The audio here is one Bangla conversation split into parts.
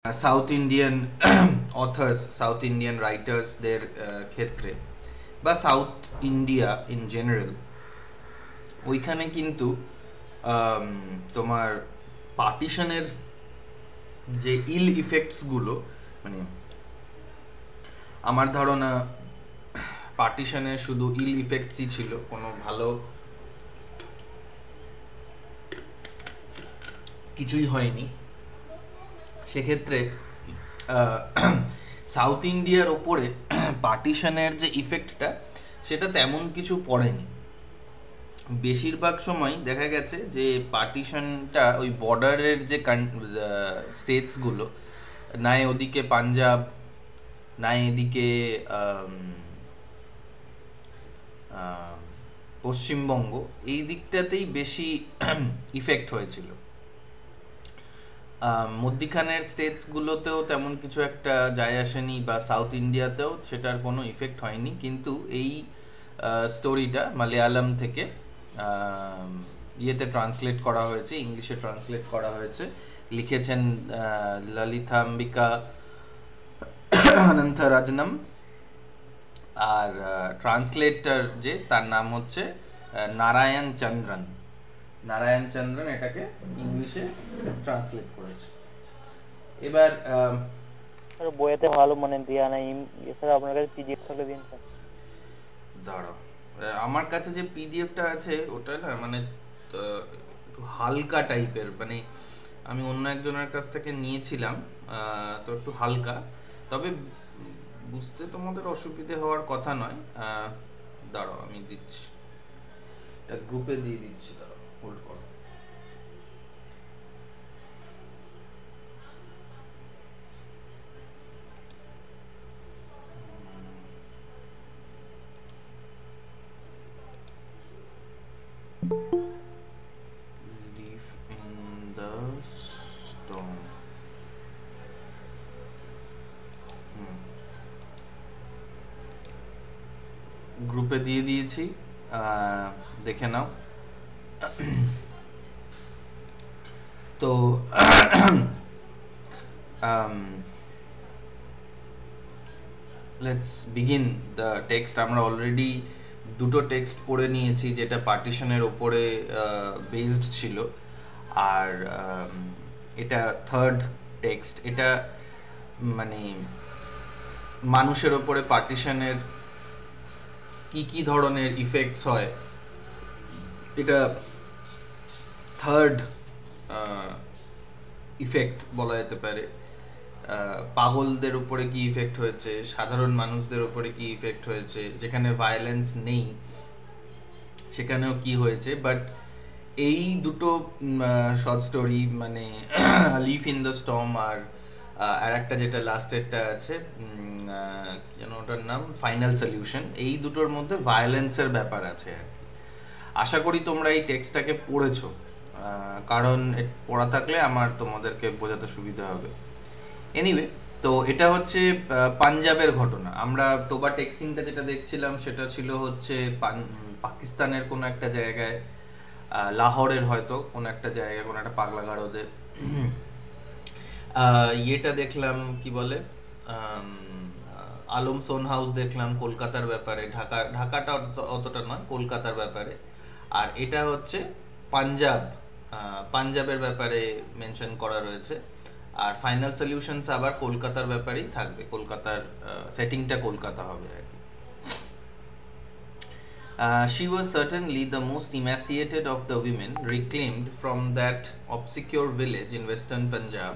South Indian authors, South Indian রাইটার্সদের ক্ষেত্রে বা সাউথ ইন্ডিয়া ইন জেনারেল, ওইখানে কিন্তু তোমার পার্টিশনের যে ইল ইফেক্টসগুলো, মানে আমার ধারণা পার্টিশনে শুধু ইল ইফেক্টসই ছিল, কোনো ভালো কিছুই হয়নি। সেক্ষেত্রে সাউথ ইন্ডিয়ার ওপরে পার্টিশনের যে ইফেক্টটা, সেটা তেমন কিছু পড়েনি। বেশিরভাগ সময় দেখা গেছে যে পার্টিশনটা ওই বর্ডারের যে স্টেটসগুলো, না ওদিকে পাঞ্জাব, না এদিকে পশ্চিমবঙ্গ, এই দিকটাতেই বেশি ইফেক্ট হয়েছিল। মধ্যিখানের স্টেটসগুলোতেও তেমন কিছু একটা যায় আসেনি, বা সাউথ ইন্ডিয়াতেও সেটার কোনো ইফেক্ট হয়নি। কিন্তু এই স্টোরিটা মালয়ালম থেকে ইয়েতে ট্রান্সলেট করা হয়েছে, ইংলিশে ট্রান্সলেট করা হয়েছে, লিখেছেন ললিতাম্বিকা অনন্তরাজনম, আর ট্রান্সলেটর যে তার নাম হচ্ছে নারায়ণ চন্দ্রন। নারায়ণ চন্দ্রন এটাকে ইংলিশে ট্রান্সলেট করেছে। এবার বইয়েতে ভালো মানে দেয়া নাই, এছাড়া আপনার কাছে পিডিএফ থাকলে দিন স্যার। দাঁড়াও, আমার কাছে যে পিডিএফটা আছে ওটা না মানে একটু হালকা টাইপের, মানে আমি অন্য একজনের কাছ থেকে নিয়েছিলাম, তো একটু হালকা, তবে বুঝতে তোমাদের অসুবিধে হওয়ার কথা নয়। দাঁড়াও আমি দিচ্ছি, গ্রুপে দিয়ে দিচ্ছি, দাঁড়াও হোল্ড করো। Leaf in the storm. গ্রুপে দিয়ে দিয়েছি, দেখে নাও। তো লেটস বিগিন দ্য টেক্সট। আমরা অলরেডি দুটো টেক্সট পড়ে নিয়েছি যেটা পার্টিশনের ওপরে বেসড ছিল, আর এটা থার্ড টেক্সট। এটা মানে মানুষের ওপরে পার্টিশনের কি কি ধরনের ইফেক্টস হয়, এটা থার্ড ইফেক্ট বলা যেতে পারে। পাগলদের উপরে কি ইফেক্ট হয়েছে, সাধারণ মানুষদের উপরে কি ইফেক্ট হয়েছে, যেখানে ভায়োলেন্স নেই সেখানেও কি হয়েছে। বাট এই দুটো শর্ট স্টোরি, মানে লিফ ইন দ্য স্টর্ম আর একটা যেটা লাস্টেরটা আছে, যেন ওটার নাম ফাইনাল সলিউশন, এই দুটোর মধ্যে ভায়োলেন্সের ব্যাপার আছে আর কি। আশা করি তোমরা এই টেক্সটটাকে পড়েছো, কারণ পড়া থাকলে আমার তোমাদেরকে বোঝাতে সুবিধা হবে। এনিওয়ে, তো এটা হচ্ছে পাঞ্জাবের ঘটনা। আমরা টোবা টেক্সিংটা যেটা দেখছিলাম সেটা ছিল হচ্ছে পাকিস্তানের কোনো একটা জায়গায়, লাহোরের হয়তো কোনো একটা জায়গায়, কোনো একটা পাগলা গারদে। ইয়েটা দেখলাম কি বলে, আলম সোন হাউস দেখলাম কলকাতার ব্যাপারে, ঢাকাটা অতটা নয়, কলকাতার ব্যাপারে। আর এটা হচ্ছে পাঞ্জাবের ব্যাপারে মেনশন করা রয়েছে। আর ফাইনাল সলিউশনস আবার কলকাতার ব্যাপারেই থাকবে, কলকাতার সেটিংটা কলকাতা হবে আর কি। She was certainly the most emaciated of the women reclaimed from that obscure village in western Punjab,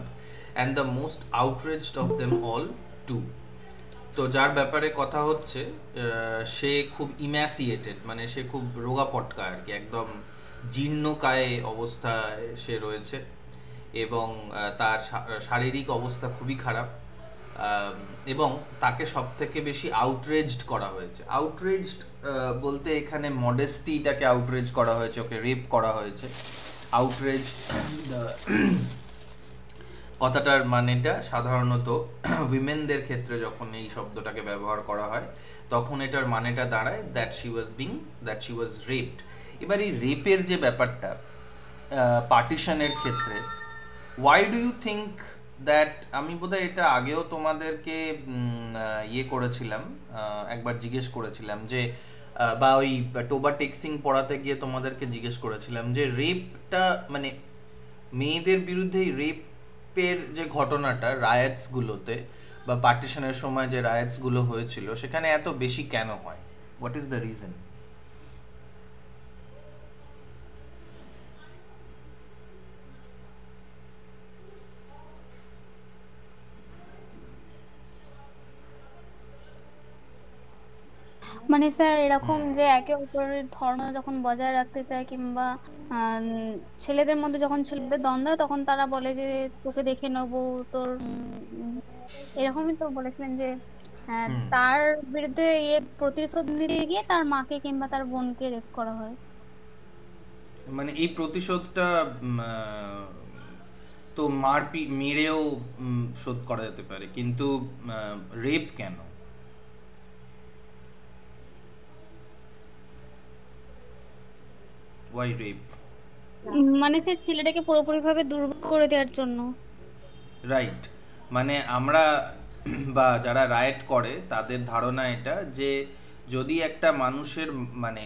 and the most outraged of them all too. তো যার ব্যাপারে কথা হচ্ছে, সে খুব ইম্যাসিয়েটেড, মানে সে খুব রোগা পটকা আর কি, একদম জীর্ণকায় অবস্থায় সে রয়েছে, এবং তার শারীরিক অবস্থা খুবই খারাপ, এবং তাকে সব থেকে বেশি আউটরেজড করা হয়েছে। আউটরেজড বলতে এখানে মডেস্টিটাকে আউটরেজ করা হয়েছে, ওকে রেপ করা হয়েছে। আউটরেজ কথাটার মানেটা সাধারণত উইমেনদের ক্ষেত্রে যখন এই শব্দটাকে ব্যবহার করা হয়, তখন এটার মানেটা দাঁড়ায় দ্যাট শি ওয়াজ রেপড। এবার এই রেপের যে ব্যাপারটা পার্টিশনের ক্ষেত্রে, why do you think that আমি বোধহয় এটা আগেও তোমাদেরকে ইয়ে করেছিলাম, একবার জিজ্ঞেস করেছিলাম যে বা ওই টোবা টেক্সিং পড়াতে গিয়ে তোমাদেরকে জিজ্ঞেস করেছিলাম যে রেপটা মানে মেয়েদের বিরুদ্ধে রেপের যে ঘটনাটা রায়াটস গুলোতে বা পার্টিশনের সময় যে রায়াটস গুলো হয়েছিল সেখানে এত বেশি কেন হয়, হোয়াট ইজ দ্য রিজন? মানে স্যার এরকম হুম যে একে অপরের ধর্ম যখন বজায় রাখতে চায় কিংবা আম, ছেলেদের মধ্যে যখন ছেলেদের দ্বন্দ্ব হয় তখন তারা বলে যে তোকে দেখে নেবো তোর এরকমই তো বলেছিলেন যে হুম তার বিরুদ্ধে প্রতিশোধ নিতে গিয়ে তার মাকে কিংবা তার বোনকে রেপ করা হয়। মানে এই প্রতিশোধটা তো মেরেও শোধ করা যেতে পারে, কিন্তু রেপ কেন? Why rape? মানে সে ছেলেটাকে পুরোপুরিভাবে দুর্বল করে দেওয়ার জন্য। রাইট, মানে আমরা বা যারা রায়েট করে তাদের ধারণা এটা যে যদি একটা মানুষের মানে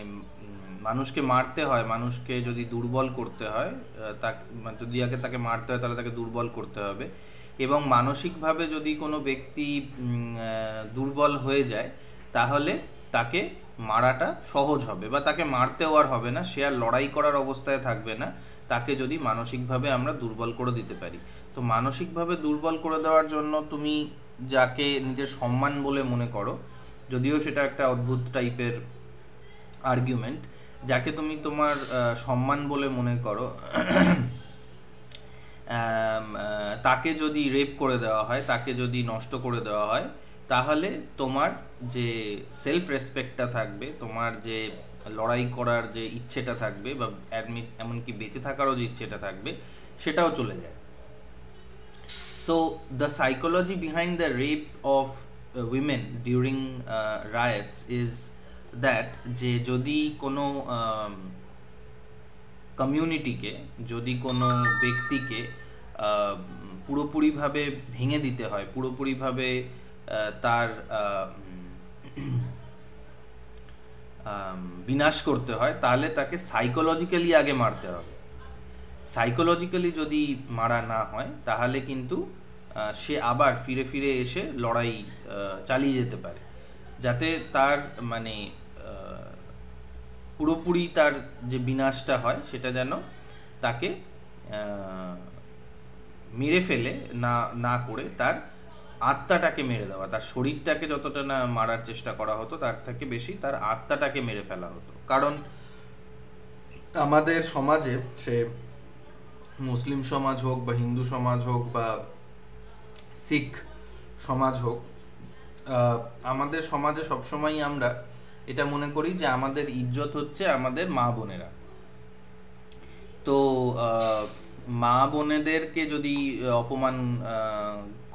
মানুষকে মারতে হয়, মানুষকে যদি দুর্বল করতে হয়, যদি আগে তাকে মারতে হয় তাহলে তাকে দুর্বল করতে হবে, এবং মানসিকভাবে যদি কোনো ব্যক্তি দুর্বল হয়ে যায় তাহলে তাকে মারাটা সহজ হবে বা তাকে মারতেও আর হবে না, সে আর লড়াই করার অবস্থায় থাকবে না, তাকে যদি মানসিকভাবে আমরা দুর্বল করে দিতে পারি। তো মানসিকভাবে দুর্বল করে দেওয়ার জন্য তুমি যাকে নিজের সম্মান বলে মনে করো, যদিও সেটা একটা অদ্ভুত টাইপের আর্গুমেন্ট, যাকে তুমি তোমার সম্মান বলে মনে করো তাকে যদি রেপ করে দেওয়া হয়, তাকে যদি নষ্ট করে দেওয়া হয়, তাহলে তোমার যে সেলফ রেসপেক্টটা থাকবে, তোমার যে লড়াই করার যে ইচ্ছেটা থাকবে বা এমনকি বেঁচে থাকারও যে ইচ্ছেটা থাকবে, সেটাও চলে যায়। So, the psychology behind the rape of women during riots is that যে যদি কোনো কমিউনিটিকে, যদি কোনো ব্যক্তিকে পুরোপুরিভাবে ভেঙে দিতে হয়, পুরোপুরিভাবে তার বিনাশ করতে হয়, তাহলে তাকে সাইকোলজিক্যালি আগে মারতে হবে। সাইকোলজিক্যালি যদি মারা না হয় তাহলে কিন্তু সে আবার ফিরে ফিরে এসে লড়াই চালিয়ে যেতে পারে, যাতে তার মানে পুরোপুরি তার যে বিনাশটা হয় সেটা যেন তাকে মেরে ফেলে না না করে তার আত্মাটাকে মেরে দেওয়া, তার শরীরটাকে যতটা না মারার চেষ্টা করা হতো তার থেকে বেশি তার আত্মাটাকে মেরে ফেলা হতো। কারণ আমাদের সমাজে, সে মুসলিম সমাজ হোক বা হিন্দু সমাজ হোক বা শিখ সমাজ হোক, আমাদের সমাজে সবসময় আমরা এটা মনে করি যে আমাদের ইজ্জত হচ্ছে আমাদের মা বোনেরা। তো মা বোনেদেরকে যদি অপমান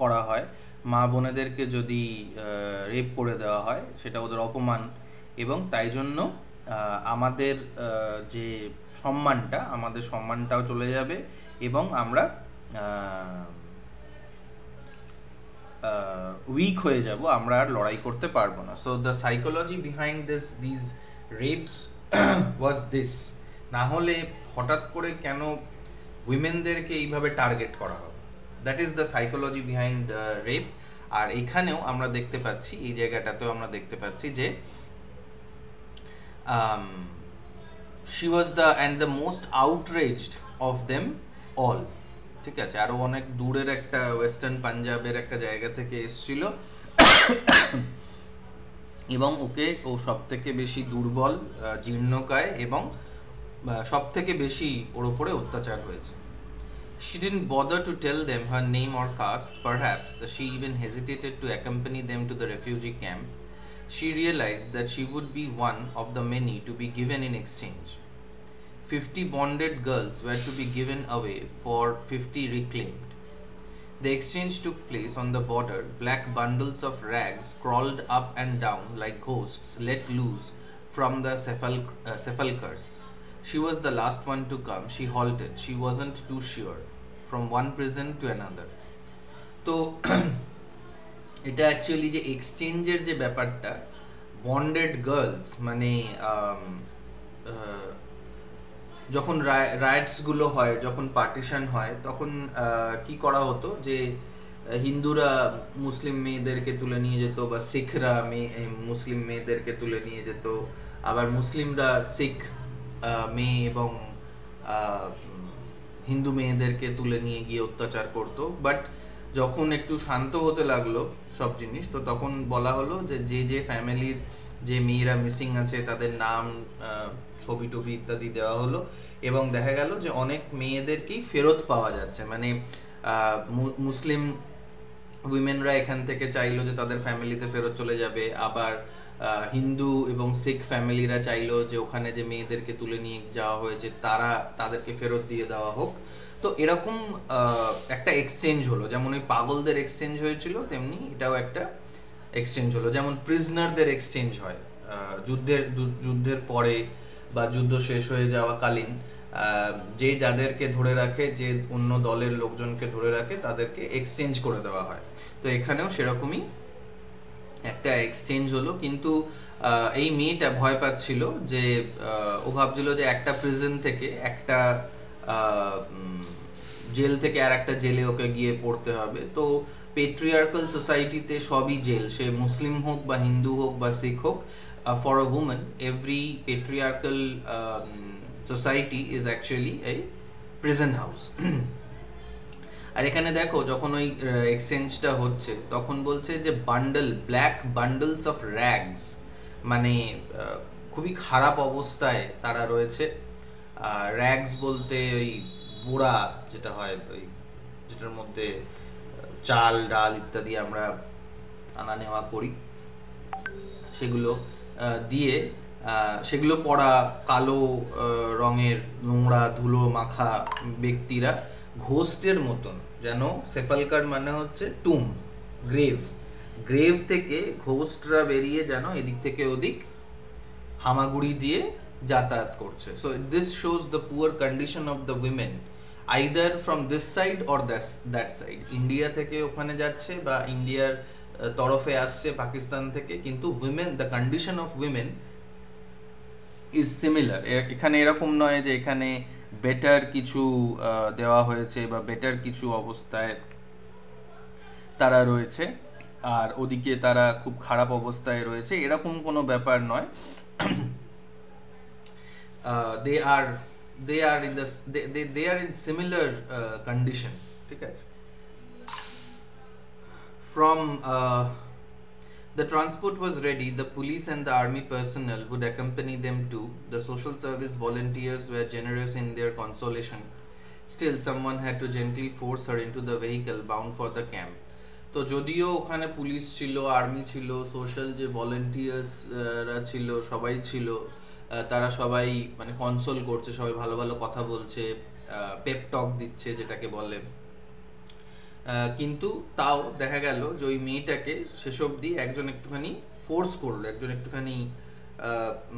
করা হয়, মা বোনেদেরকে যদি রেপ করে দেওয়া হয়, সেটা ওদের অপমান, এবং তাই জন্য আমাদের যে সম্মানটা, আমাদের সম্মানটাও চলে যাবে এবং আমরা উইক হয়ে যাব, আমরা আর লড়াই করতে পারবো না। So the psychology behind this reps was this. না হলে হঠাৎ করে কেন উইমেনদেরকে এইভাবে টার্গেট করা হবে? That is the psychology behind rape. আর এখানেও আমরা দেখতে পাচ্ছি, এই জায়গাটাতেও আমরা দেখতে পাচ্ছি যে she was the and the most outraged of them all। ঠিক আছে, আরো অনেক দূরের একটা ওয়েস্টার্ন পাঞ্জাবের একটা জায়গা থেকে এসেছিল এবং ও সব থেকে বেশি দুর্বল, জীর্ণকায়, এবং সব থেকে বেশি ওর উপরে অত্যাচার হয়েছে। She didn't bother to tell them her name or caste. Perhaps she even hesitated to accompany them to the refugee camp. She realized that she would be one of the many to be given in exchange. 50 bonded girls were to be given away for 50 reclaimed. The exchange took place on the border. Black bundles of rags crawled up and down like ghosts let loose from the sepulchres. She was the last one to come. She halted. She wasn't too sure. From one prison to another. তো এটা অ্যাকচুয়ালি যে এক্সচেঞ্জের যে ব্যাপারটা, বন্ডেড গার্লস মানে যখন রাইটস গুলো হয়, যখন পার্টিশন হয়, তখন কি করা হতো যে হিন্দুরা মুসলিম মেয়েদেরকে তুলে নিয়ে যেত, বা শিখরা মুসলিম মেয়েদেরকে তুলে নিয়ে যেত, আবার মুসলিমরা শিখ মেয়ে এবং হিন্দু মেয়েদেরকে তুলে নিয়ে গিয়ে অত্যাচার করত। বাট যখন একটু শান্ত হতে লাগলো সব জিনিস, তো তখন বলা হলো যে যে যে ফ্যামিলির যে মেয়েরা মিসিং আছে তাদের নাম, ছবি টবি ইত্যাদি দেওয়া হলো, এবং দেখা গেল যে অনেক মেয়েদেরকেই ফেরত পাওয়া যাচ্ছে। মানে মুসলিম উইমেনরা এখান থেকে চাইলো যে তাদের ফ্যামিলিতে ফেরত চলে যাবে, আবার হিন্দু এবং শিখ ফ্যামিলিরা চাইলো যে ওখানে যে মেয়েদেরকে তুলে নিয়ে যাওয়া হয়েছে তাদেরকে ফেরত দিয়ে দেওয়া হোক। তো এরকম একটা এক্সচেঞ্জ হলো, যেমন ওই পাগলদের এক্সচেঞ্জ হয়েছিল তেমনি এটাও একটা এক্সচেঞ্জ হলো। যেমন প্রিজনারদের এক্সচেঞ্জ হয় যুদ্ধের পরে বা যুদ্ধ শেষ হয়ে যাওয়া কালীন, যে যাদেরকে ধরে রাখে, যে অন্য দলের লোকজনকে ধরে রাখে, তাদেরকে এক্সচেঞ্জ করে দেওয়া হয়। তো এখানেও সেরকমই একটা এক্সচেঞ্জ হলো। কিন্তু এই মেয়েটা ভয় পাচ্ছিল যে ও ভাবছিল যে একটা প্রিজন থেকে একটা জেল থেকে আর একটা জেলে ওকে গিয়ে পড়তে হবে। তো পেট্রিয়ার্কাল সোসাইটিতে সবই জেল, সে মুসলিম হোক বা হিন্দু হোক বা শিখ হোক, for a women every patriarchal society is actually a prison house. আর এখানে দেখো যখন ওই এক্সচেঞ্জটা হচ্ছে, তখন বলছে যে ব্ল্যাক বান্ডলস অফ র্যাগস, মানে খুবই খারাপ অবস্থায় তারা রয়েছে। র্যাগস বলতে ওই বুড়া যেটা হয়, ওই যেটার মধ্যে চাল ডাল ইত্যাদি আমরা আনা নেওয়া করি, সেগুলো দিয়ে সেগুলো পরা কালো রঙের নোংরা ধুলো মাখা ব্যক্তিরা ঘোস্টের মতন, যেন সেপালকার মানে হচ্ছে টুম, গ্রেভ থেকে ঘোস্টরা বেরিয়ে যেন এদিক থেকে ওদিক হামাগুড়ি দিয়ে যাতায়াত করছে। So this shows the poor condition of the women either from this side or that side. India থেকে ওখানে যাচ্ছে বা ইন্ডিয়ার তরফে আসছে পাকিস্তান থেকে, কিন্তু women, the condition of women is similar. এখানে এরকম নয় যে এখানে বেটার কিছু দেওয়া হয়েছে বা বেটার কিছু অবস্থায় তারা রয়েছে আর ওদিকে তারা খুব খারাপ অবস্থায় রয়েছে, এরকম কোনো ব্যাপার নয়। they are they are in similar condition, ঠিক আছে। From the transport was ready, the police and the army personnel would accompany them too. The social service volunteers were generous in their consolation. Still, someone had to gently force her into the vehicle bound for the camp. তো যদিও ওখানে পুলিশ ছিল, আর্মি ছিল, সোশ্যাল যে ভলেন্টিয়ার্সরা ছিল, সবাই ছিল, তারা সবাই মানে কনসোল করছে, সবাই ভালো ভালো কথা বলছে, পেপ টক দিচ্ছে যেটাকে বলে, কিন্তু তাও দেখা গেল যে ওই মেয়েটাকে শেষ অবধি একজন একটুখানি ফোর্স করলো, একজন একটুখানি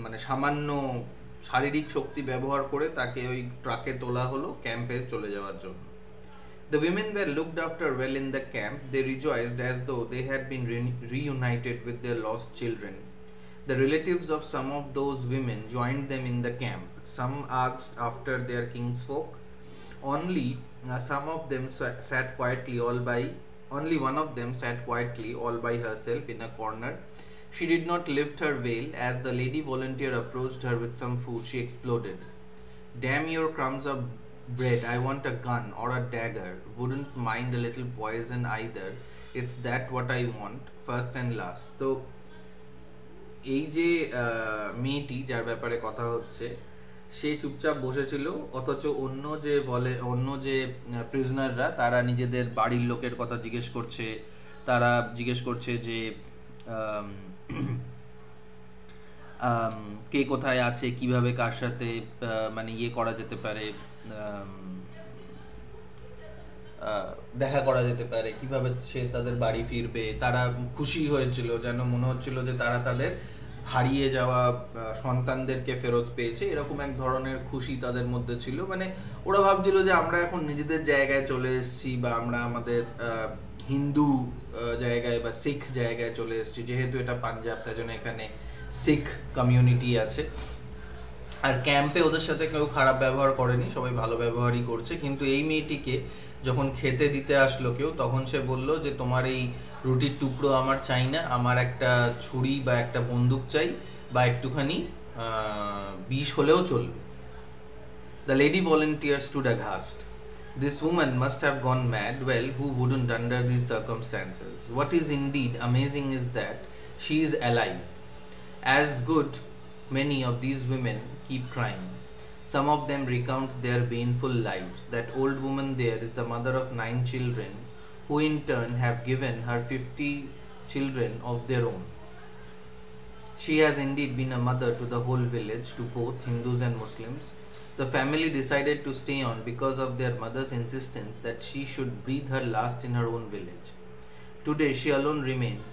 মানে সামান্য শারীরিক শক্তি ব্যবহার করে তাকে ওই ট্রাকে তোলা হলো ক্যাম্পে চলে যাওয়ার জন্য। The women were looked after well in the camp. They rejoiced as though they had been reunited with their lost children. The relatives of some of those women joined them in the camp. Some asked after their kinsfolk. Only some of them sat quietly all by. Only one of them sat quietly all by herself in a corner. She did not lift her veil. As the lady volunteer approached her with some food, she exploded. Damn your crumbs of bread, I want a gun or a dagger. Wouldn't mind a little poison either. It's that what I want, first and last. তো এই যে মেয়েটি যার ব্যাপারে কথা হচ্ছে, সে চুপচাপ বসেছিল, অথচ অন্য যে প্রিজনাররা তারা নিজেদের বাড়ির লোকের কথা জিজ্ঞেস করছে, তারা জিজ্ঞেস করছে যে কে কোথায় আছে, কিভাবে কার সাথে মানে ইয়ে করা যেতে পারে, দেখা করা যেতে পারে, কিভাবে সে তাদের বাড়ি ফিরবে। তারা খুশি হয়েছিল, যেন মনে হচ্ছিল যে তারা তাদের হারিয়ে যাওয়া সন্তানদেরকে ফেরত পেয়েছে, এরকম এক ধরনের খুশি তাদের মধ্যে ছিল। মানে ওরা ভাবছিল যে আমরা এখন নিজেদের জায়গায় চলে এসেছি, বা আমরা আমাদের হিন্দু জায়গায় বা শিখ জায়গায় চলে এসেছি, যেহেতু এটা পাঞ্জাব তাই জন্য এখানে শিখ কমিউনিটি আছে। আর ক্যাম্পে ওদের সাথে কেউ খারাপ ব্যবহার করেনি, সবাই ভালো ব্যবহারই করছে। কিন্তু এই মেয়েটিকে যখন খেতে দিতে আসলো কেউ, তখন সে বলল যে তোমার এই রুটির টুকরো আমার চাই না, আমার একটা ছুরি বা একটা বন্দুক চাই, বা একটুখানি বিষ হলেও চলবে। The lady volunteer stood aghast. This woman must have gone mad. Well, who wouldn't under these circumstances? What is indeed amazing is that she is alive. As good many of these women keep crying. Some of them recount their painful lives. That old woman there is the mother of 9 children, who in turn have given her 50 children of their own. She has indeed been a mother to the whole village, to both Hindus and Muslims. The family decided to stay on because of their mother's insistence that she should breathe her last in her own village. Today she alone remains.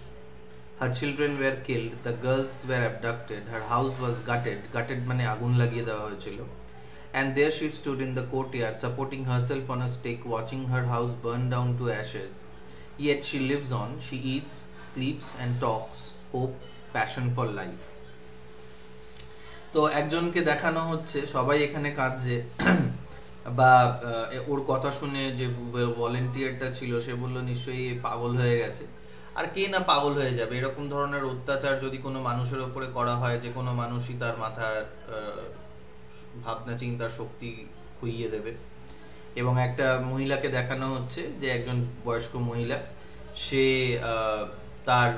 Her children were killed, the girls were abducted, her house was gutted মানে আগুন লাগিয়ে দেওয়া হয়েছিল, and there she stood in the courtyard supporting herself on a stick, watching her house burn down to ashes. Yet she lives on, she eats, sleeps and talks, hope, passion for life. তো একজনকে দেখানো হচ্ছে সবাই এখানে কাঁদছে, বা ওর কথা শুনে যে ভলেন্টিয়ারটা ছিল সে বলল নিশ্চয়ই পাগল হয়ে গেছে। আর কে না পাগল হয়ে যাবে? এরকম ধরনের অত্যাচার যদি কোনো মানুষের উপরে করা হয়, যে কোনো মানুষই তার মাথার ভাবনা চিন্তার শক্তি খুইয়ে দেবে। এবং একটা মহিলাকে দেখানো হচ্ছে যে একজন বয়স্ক মহিলা, সে তার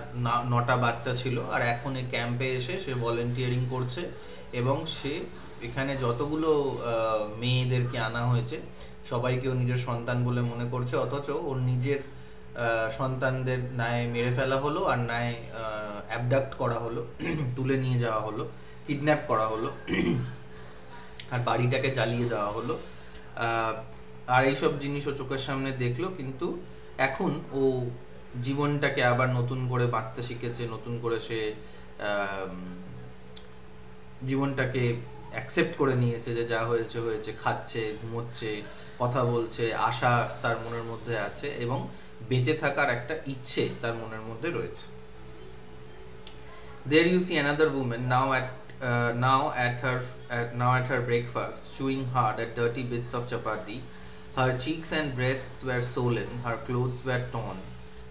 9টা বাচ্চা ছিল, আর এখন এই ক্যাম্পে এসে সে ভলেন্টিয়ারিং করছে, এবং সে এখানে যতগুলো মেয়েদেরকে আনা হয়েছে সবাইকে ও নিজের সন্তান বলে মনে করছে, অথচ ওর নিজের সন্তানদের ন্যায় মেরে ফেলা হলো, আর ন্যায় অ্যাবডাক্ট করা হলো, তুলে নিয়ে যাওয়া হলো, কিডন্যাপ করা হলো, আর বাড়িটাকে জ্বালিয়ে দেওয়া হলো। আর এইসব জিনিস ও চোখের সামনে দেখলো, কিন্তু এখন ও জীবনটাকে আবার নতুন করে বাঁচতে শিখেছে, নতুন করে সে জীবনটাকে অ্যাকসেপ্ট করে নিয়েছে, যে যা হয়েছে হয়েছে, খাচ্ছে, ঘুমোচ্ছে, কথা বলছে, আশা তার মনের মধ্যে আছে, এবং বেঁচে থাকার একটা ইচ্ছে তার মনের মধ্যে রয়েছে। There you see another woman now at her breakfast, chewing hard at dirty bits of chapati. Her cheeks and breasts were swollen, her clothes were torn.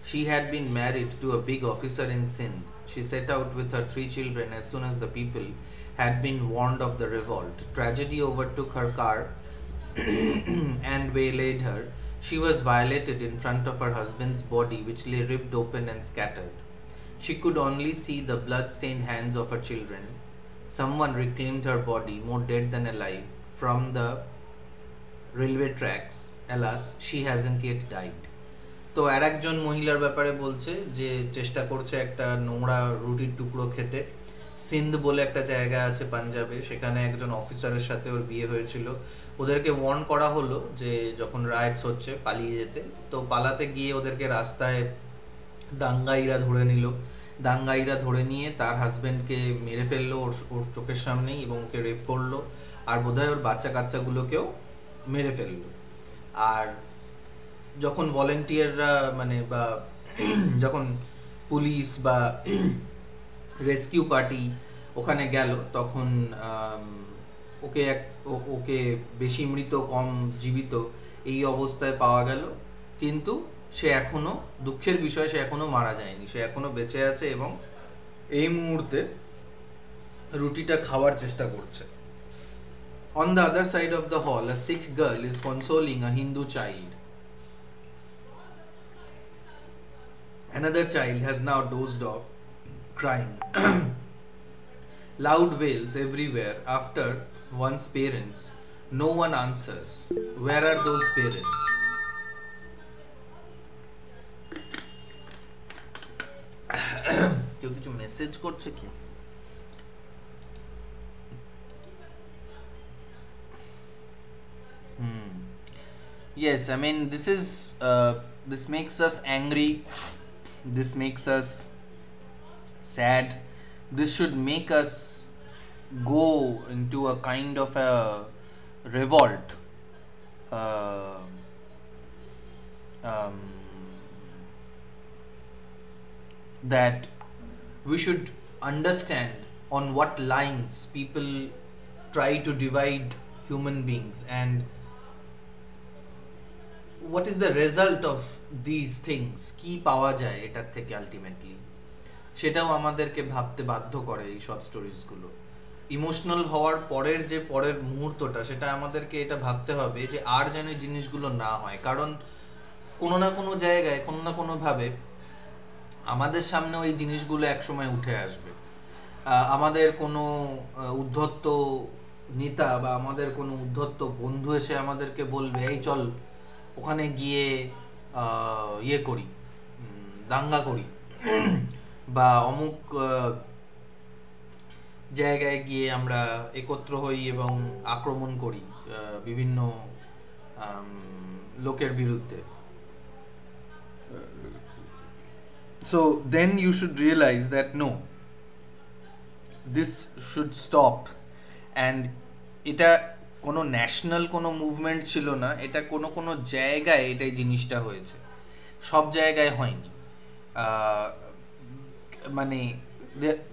She had been married to a big officer in Sindh. She set out with her 3 children as soon as the people had been warned of the revolt. Tragedy overtook her car and waylaid her. She was violated in front of her husband's body, which lay ripped open and scattered. She could only see the blood-stained hands of her children. Someone reclaimed her body, more dead than alive, from the railway tracks. Alas, she hasn't yet died. তো আর একজন মহিলার ব্যাপারে বলছে যে চেষ্টা করছে একটা নোংরা রুটির টুকরো খেতে। সিন্ধ বলে একটা জায়গা আছে পাঞ্জাবে, সেখানে একজন অফিসারের সাথে ওর বিয়ে হয়েছিল। ওদেরকে ওয়ার্ন করা হলো যে যখন রাইটস হচ্ছে পালিয়ে যেতে, তো পালাতে গিয়ে ওদেরকে রাস্তায় দাঙ্গাইরা ধরে নিল। দাঙ্গাইরা ধরে নিয়ে তার হাজবেন্ডকে মেরে ফেললো ওর চোখের সামনেই, এবং ওকে রেপ করলো, আর বোধহয় ওর বাচ্চা কাচ্চাগুলোকেও মেরে ফেললো। আর যখন ভলেন্টিয়াররা মানে বা যখন পুলিশ বা রেস্কিউ পার্টি ওখানে গেল, তখন ওকে বেশি মৃত কম জীবিত এই অবস্থায় পাওয়া গেল, কিন্তু সে এখনো, দুঃখের বিষয়, সে এখনো মারা যায়নি, সে এখনো বেঁচে আছে, এবং এই মুহূর্তে রুটিটা খাওয়ার চেষ্টা করছে। On the other side of the hall, a Sikh girl is consoling a Hindu child. Another child has now dozed off, crying. Loud wails everywhere after one's parents. No one answers. Where are those parents? কেউ কিছু মেসেজ করছে কি? Yes, I mean this makes us angry, this makes us sad, this should make us go into a kind of a revolt, that we should understand on what lines people try to divide human beings, and what is the result of these things, কি পাওয়া যায় এটার থেকে আলটিমেটলি, সেটাও আমাদেরকে ভাবতে বাধ্য করে এই শর্ট স্টোরিজ গুলো। ইমোশনাল হওয়ার পরের যে পরের মুহূর্তটা, সেটা আমাদেরকে এটা ভাবতে হবে যে আর যেন এই জিনিসগুলো না হয়, কারণ কোনো না কোনো জায়গায় কোনো না কোনো ভাবে আমাদের সামনে ওই জিনিসগুলো একসময় উঠে আসবে। আমাদের কোনো উদ্ধত্ত নেতা বা আমাদের কোনো উদ্ধত্ত বন্ধু এসে আমাদেরকে বলবে, এই চল ওখানে গিয়ে ইয়ে করি, দাঙ্গা করি, বা অমুক জায়গায় গিয়ে আমরা একত্র হই এবং আক্রমণ করি বিভিন্ন লোকের বিরুদ্ধে। So then you should realize that no, this should stop, and এটা কোনো ন্যাশনাল কোনো মুভমেন্ট ছিল না, এটা কোনো কোনো জায়গায় এটাই জিনিসটা হয়েছে, সব জায়গায় হয়নি। মানে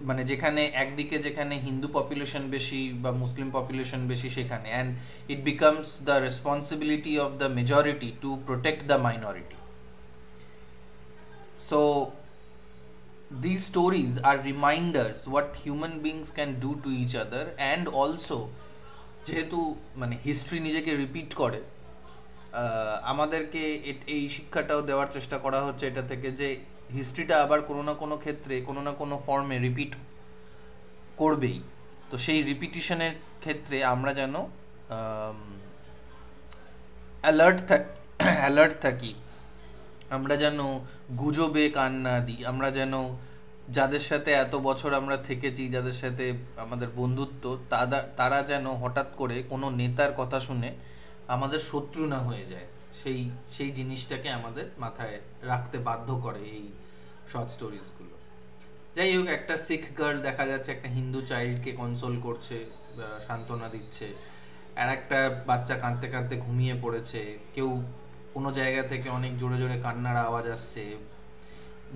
মানে যেখানে একদিকে যেখানে হিন্দু পপুলেশন বেশি বা মুসলিম পপুলেশন বেশি সেখানে, and it becomes the responsibility of the majority to protect the minority. So these stories are reminders what human beings can do to each other, and also যেহেতু মানে হিস্ট্রি নিজেকে রিপিট করে, আমাদেরকে এই শিক্ষাটাও দেওয়ার চেষ্টা করা হচ্ছে এটা থেকে, যে হিস্ট্রিটা আবার কোনো না কোনো ক্ষেত্রে কোনো না কোনো ফর্মে রিপিট করবেই। তো সেই রিপিটিশনের ক্ষেত্রে আমরা যেন অ্যালার্ট থাকি, আমরা যেন গুজবে কান না দিই, আমরা যেন যাদের সাথে এত বছর আমরা থেকেছি, যাদের সাথে আমাদের বন্ধুত্ব, তারা যেন হঠাৎ করে কোনো নেতার কথা শুনে আমাদের শত্রু না হয়ে যায়, সেই জিনিসটাকে আমাদের মাথায় রাখতে বাধ্য করে এই শর্ট স্টোরিজগুলো। যাই হোক, একটা শিখ গার্ল দেখা যাচ্ছে একটা হিন্দু চাইল্ডকে কনসোল করছে, সান্ত্বনা দিচ্ছে, আর একটা বাচ্চা কাঁদতে কাঁদতে ঘুমিয়ে পড়েছে, কেউ কোনো জায়গা থেকে অনেক জোরে জোরে কান্নার আওয়াজ আসছে,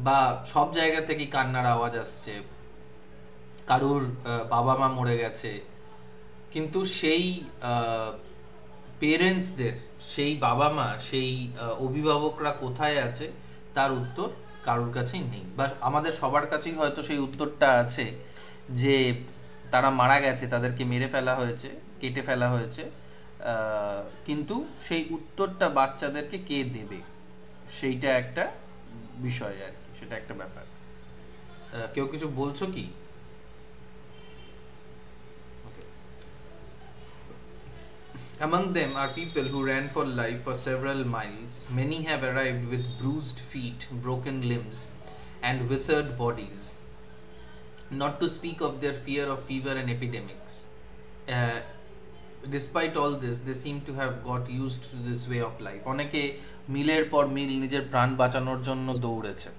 বা সব জায়গা থেকে কান্নার আওয়াজ আসছে, কারুর বাবা মা মরে গেছে, কিন্তু সেই পেরেন্টসদের, সেই বাবা মা, সেই অভিভাবকরা কোথায় আছে তার উত্তর কারোর কাছেই নেই, বা আমাদের সবার কাছেই হয়তো সেই উত্তরটা আছে যে তারা মারা গেছে, তাদেরকে মেরে ফেলা হয়েছে, কেটে ফেলা হয়েছে, কিন্তু সেই উত্তরটা বাচ্চাদেরকে কে দেবে সেইটা একটা বিষয় আর কি, সেটা একটা ব্যাপার। কেউ কিছু বলছো কি? Among them are people who ran for life for several miles. Many have arrived with bruised feet, broken limbs, and withered bodies, not to speak of their fear of fever and epidemics. Despite all this, they seem to have got used to this way of life. অনেকে মিলের পর মিল নিজের প্রাণ বাঁচানোর জন্য দৌড়েছে,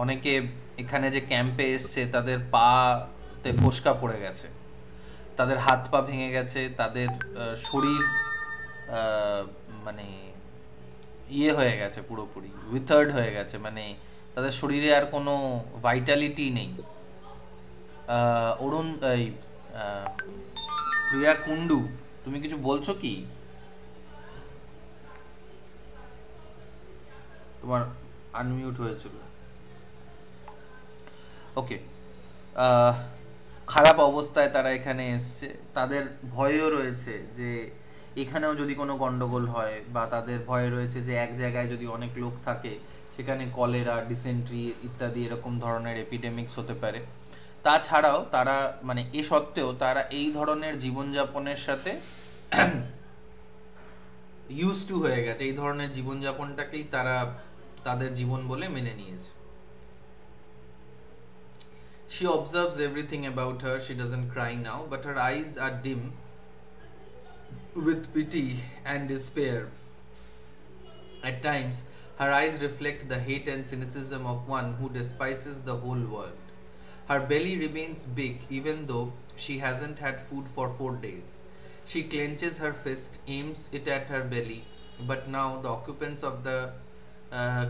অনেকে এখানে যে ক্যাম্পে এসছে তাদের পাতে ফোস্কা পড়ে গেছে, তাদের হাত পা ভেঙে গেছে, তাদের শরীর মানে ইয়ে হয়ে গেছে, পুরোপুরি উইথার্ড হয়ে গেছে, মানে তাদের শরীরে আর কোনো ভাইটালিটি নেই। অরুণ, এই প্রিয়া কুন্ডু, তুমি কিছু বলছো কি? তোমার আনমিউট হয়েছিল। ওকে। খারাপ অবস্থায় তারা এখানে এসছে, তাদের ভয়ও রয়েছে যে এখানেও যদি কোনো গন্ডগোল হয়, বা তাদের ভয় রয়েছে যে এক জায়গায় যদি অনেক লোক থাকে সেখানে কলেরা, ডিসেন্ট্রি ইত্যাদি এরকম ধরনের এপিডেমিক্স হতে পারে। তাছাড়াও তারা মানে এ সত্ত্বেও তারা এই ধরনের জীবনযাপনের সাথে ইউজ টু হয়ে গেছে, এই ধরনের জীবনযাপনটাকেই তারা তাদের জীবন বলে মেনে নিয়েছে। She observes everything about her. She doesn't cry now, but her eyes are dim with pity and despair. At times, her eyes reflect the hate and cynicism of one who despises the whole world. Her belly remains big even though she hasn't had food for 4 days. She clenches her fist, aims it at her belly, but now the occupants of the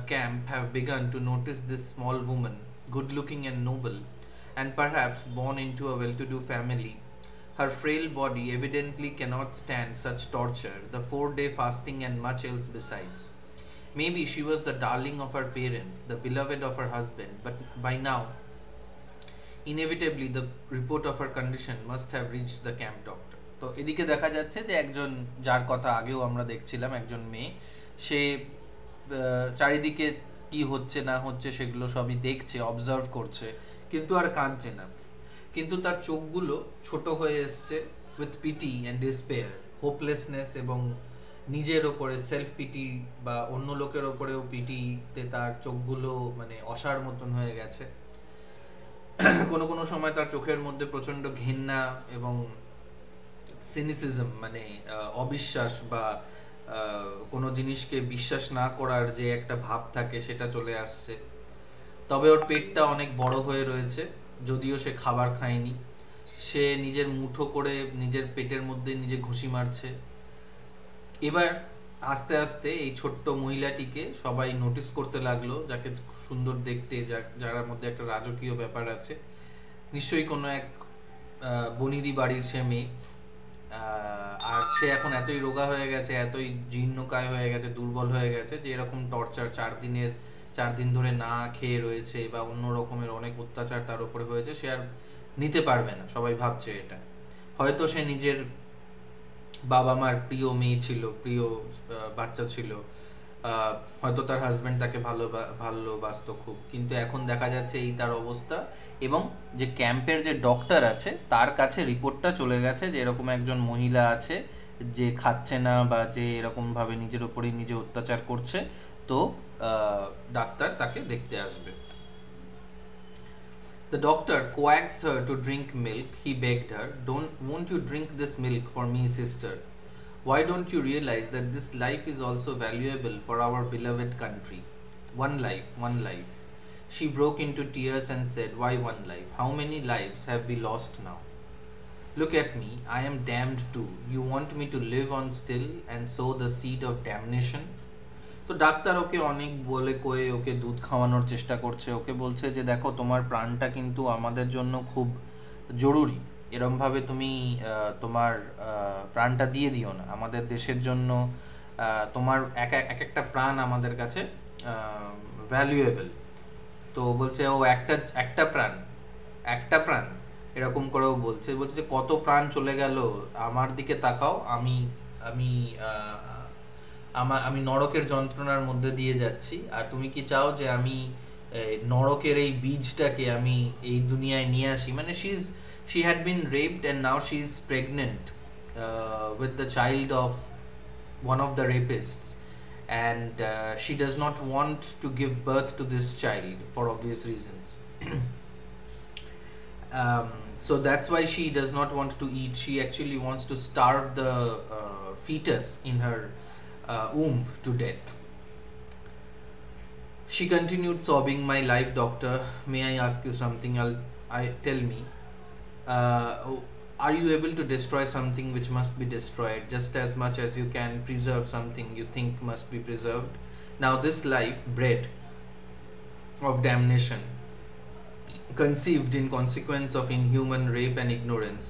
camp have begun to notice this small woman, good looking and noble, and perhaps born into a well to do family. Her frail body evidently cannot stand such torture, the 4-day fasting, and much else besides. Maybe she was the darling of her parents, the beloved of her husband, but by now, inevitably, the report of her condition must have reached the camp doctor. তো এদিকে দেখা যাচ্ছে যে একজন, যার কথা আগেও আমরা দেখছিলাম, একজন মেয়ে, সে চারিদিকে কি হচ্ছে না হচ্ছে সেগুলো সবই দেখছে, অবজার্ভ করছে, কিন্তু আর কাঁদছে না। কিন্তু তার চোখগুলো ছোট হয়ে এসছে with pity and despair, hopelessness এবং নিজের ওপরে সেলফ পিটি বা অন্য লোকের ওপরেও পিটিতে তার চোখগুলো মানে অসার মতন হয়ে গেছে। কোনো কোনো সময় তার চোখের মধ্যে প্রচন্ড ঘৃণা এবং সিনিসিজম, মানে অবিশ্বাস বা কোনো জিনিসকে বিশ্বাস না করার যে একটা ভাব থাকে সেটা চলে আসছে। তবে ওর পেটটা অনেক বড় হয়ে রয়েছে, যদিও সে খাবার খায়নি। সে নিজের মুঠো করে নিজের পেটের মধ্যে নিজে ঘুষি মারছে। এবার আস্তে আস্তে এই ছোট্ট মহিলাটিকে সবাই নোটিস করতে লাগলো, যাকে সুন্দর দেখতে, যার মধ্যে একটা রাজকীয় ব্যাপার আছে। নিশ্চয়ই কোনো এক বনিদি বাড়ির সে মেয়ে। আর সে এখন এতই রোগা হয়ে গেছে, এতই জীর্ণকায় হয়ে গেছে, দুর্বল হয়ে গেছে যে এরকম টর্চার 4 দিন ধরে না খেয়ে রয়েছে বা অন্য রকমের অনেক অত্যাচার তার উপরে হয়েছে, সে আর নিতে পারবে না। সবাই ভাবছে এটা হয়তো সে নিজের বাবা মার প্রিয় মেয়ে ছিল, প্রিয় বাচ্চা ছিল, হয়তো তার হাজবেন্ড তাকে ভালোবাসতো খুব, কিন্তু এখন দেখা যাচ্ছে এই তার অবস্থা। এবং যে ক্যাম্পের যে ডক্টর আছে তার কাছে রিপোর্টটা চলে গেছে যে এরকম একজন মহিলা আছে যে খাচ্ছে না বা যে এরকম ভাবে নিজের উপরেই নিজে অত্যাচার করছে, তো ডাক্তার তাকে দেখতে আসবে। The doctor coaxed her to drink milk. He begged her, won't you drink this milk for me, sister? Why don't you realize that this life is also valuable for our beloved country? One life, one life. She broke into tears and said, why one life? How many lives have we lost now? Look at me, I am damned too. You want me to live on still and sow the seed of damnation? তো ডাক্তার ওকে অনেক বলে কয়ে ওকে দুধ খাওয়ানোর চেষ্টা করছে, ওকে বলছে যে দেখো তোমার প্রাণটা কিন্তু আমাদের জন্য খুব জরুরি, এরম ভাবে তুমি তোমার প্রাণটা দিয়ে দিও না আমাদের দেশের জন্য। তোমার এক একটা প্রাণ আমাদের কাছে ভ্যালুয়েবল। তো বলছে ও একটা প্রাণ, একটা প্রাণ, এরকম করেও বলছে যে কত প্রাণ চলে গেল, আমার দিকে তাকাও, আমি আমি আমি নরকের যন্ত্রণার মধ্যে দিয়ে যাচ্ছি, আর তুমি কি চাও যে আমি নরকের এই বীজটাকে আমি এই দুনিয়ায় নিয়ে আসি? মানে she had been raped and now she is pregnant with the child of one of the rapists, and she does not want to give birth to this child for obvious reasons. So that's why she does not want to eat. She actually wants to starve the fetus in her womb to death. She continued sobbing, my life doctor, may I ask you something? Tell me, are you able to destroy something which must be destroyed just as much as you can preserve something you think must be preserved? Now this life bred of damnation, conceived in consequence of inhuman rape and ignorance,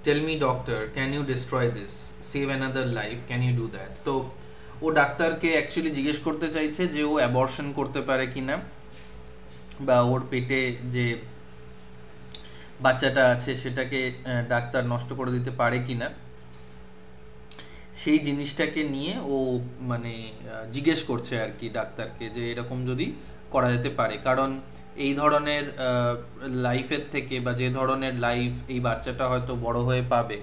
tell me doctor, can you destroy this, save another life, can you do that? তো ও ডাক্তারকে অ্যাকচুয়ালি জিজ্ঞেস করতে চাইছে যে ও অ্যাবর্শন করতে পারে কিনা, বা ওর পেটে যে বাচ্চাটা আছে সেটাকে ডাক্তার নষ্ট করে দিতে পারে কিনা, সেই জিনিসটাকে নিয়ে ও মানে জিজ্ঞেস করছে আর কি ডাক্তারকে, যে এরকম যদি করা যেতে পারে। কারণ এই ধরনের লাইফের থেকে, বা যে ধরনের লাইফ এই বাচ্চাটা হয়তো বড় হয়ে পাবে,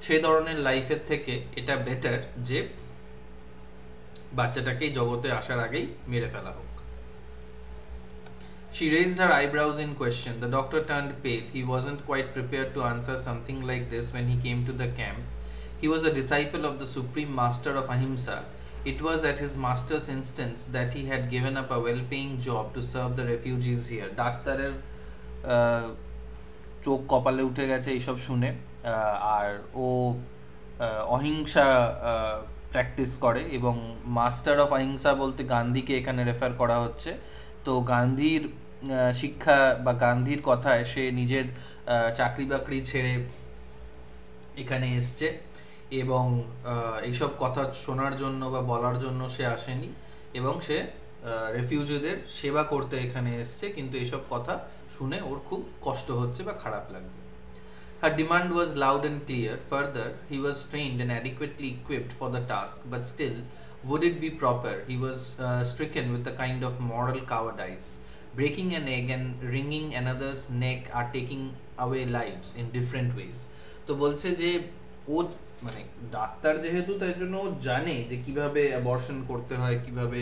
সেই ধরনের লাইফের থেকে এটা বেটার যে বাচ্চাটাকে জগতে আসার আগেই মেরে ফেলা হোক। She raised her eyebrows in question. The doctor turned pale. He wasn't quite prepared to answer something like this when he came to the camp. He was a disciple of the supreme master of Ahimsa. It was at his master's instance that he had given up a well-paying job to serve the refugees here. ডাক্তারের চোখ কপালে উঠে গেছে এইসব শুনে, আর ও অহিংসা প্র্যাকটিস করে, এবং মাস্টার অফ অহিংসা বলতে গান্ধীকে এখানে রেফার করা হচ্ছে। তো গান্ধীর শিক্ষা বা গান্ধীর কথায় সে নিজের চাকরি বাকরি ছেড়ে এখানে এসছে, এবং এইসব কথা শোনার জন্য বা বলার জন্য সে আসেনি, এবং সে রেফিউজিদের সেবা করতে এখানে এসছে, কিন্তু এইসব কথা শুনে ওর খুব কষ্ট হচ্ছে বা খারাপ লাগছে। Her demand was loud and clear. Further, he was trained and adequately equipped for the task, but still, would it be proper? He was stricken with a kind of moral cowardice. Breaking an egg and wringing another's neck are taking away lives in different ways. তো বলছে যে ও মানে ডাক্তার যেহেতু, তাই জন্য ও জানে যে কিভাবে অ্যাবর্শন করতে হয়, কিভাবে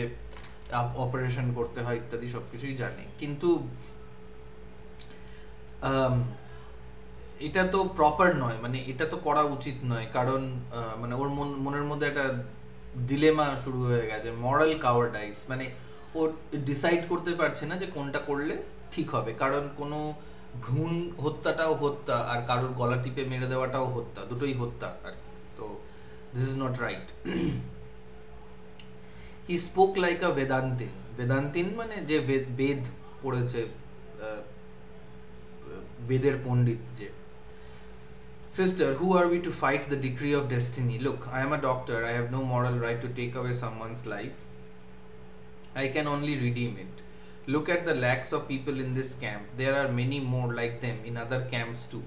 অপারেশন করতে হয় ইত্যাদি সবকিছুই জানে, কিন্তু এটা তো প্রপার নয়, মানে এটা তো করা উচিত নয়, কারণ মানে ওর মনের মধ্যে একটা ডিলেমা শুরু হয়ে গেছে, মরাল কাওয়ার্ডাইজ, মানে ও ডিসাইড করতে পারছে না যে কোনটা করলে ঠিক হবে, কারণ কোনো ভ্রূণ হত্যাটাও হত্যা, আর কারোর গলা টিপে মেরে দেওয়াটাও হত্যা, দুটোই হত্যা আর কি। তো this is not right. He spoke like a Vedantin. Vedantin মানে যে বেদ পড়েছে, বেদের পণ্ডিত যে। Sister, who are we to fight the decree of destiny? Look, I am a doctor. I have no moral right to take away someone's life. I can only redeem it. Look at the lakhs of people in this camp. There are many more like them in other camps too.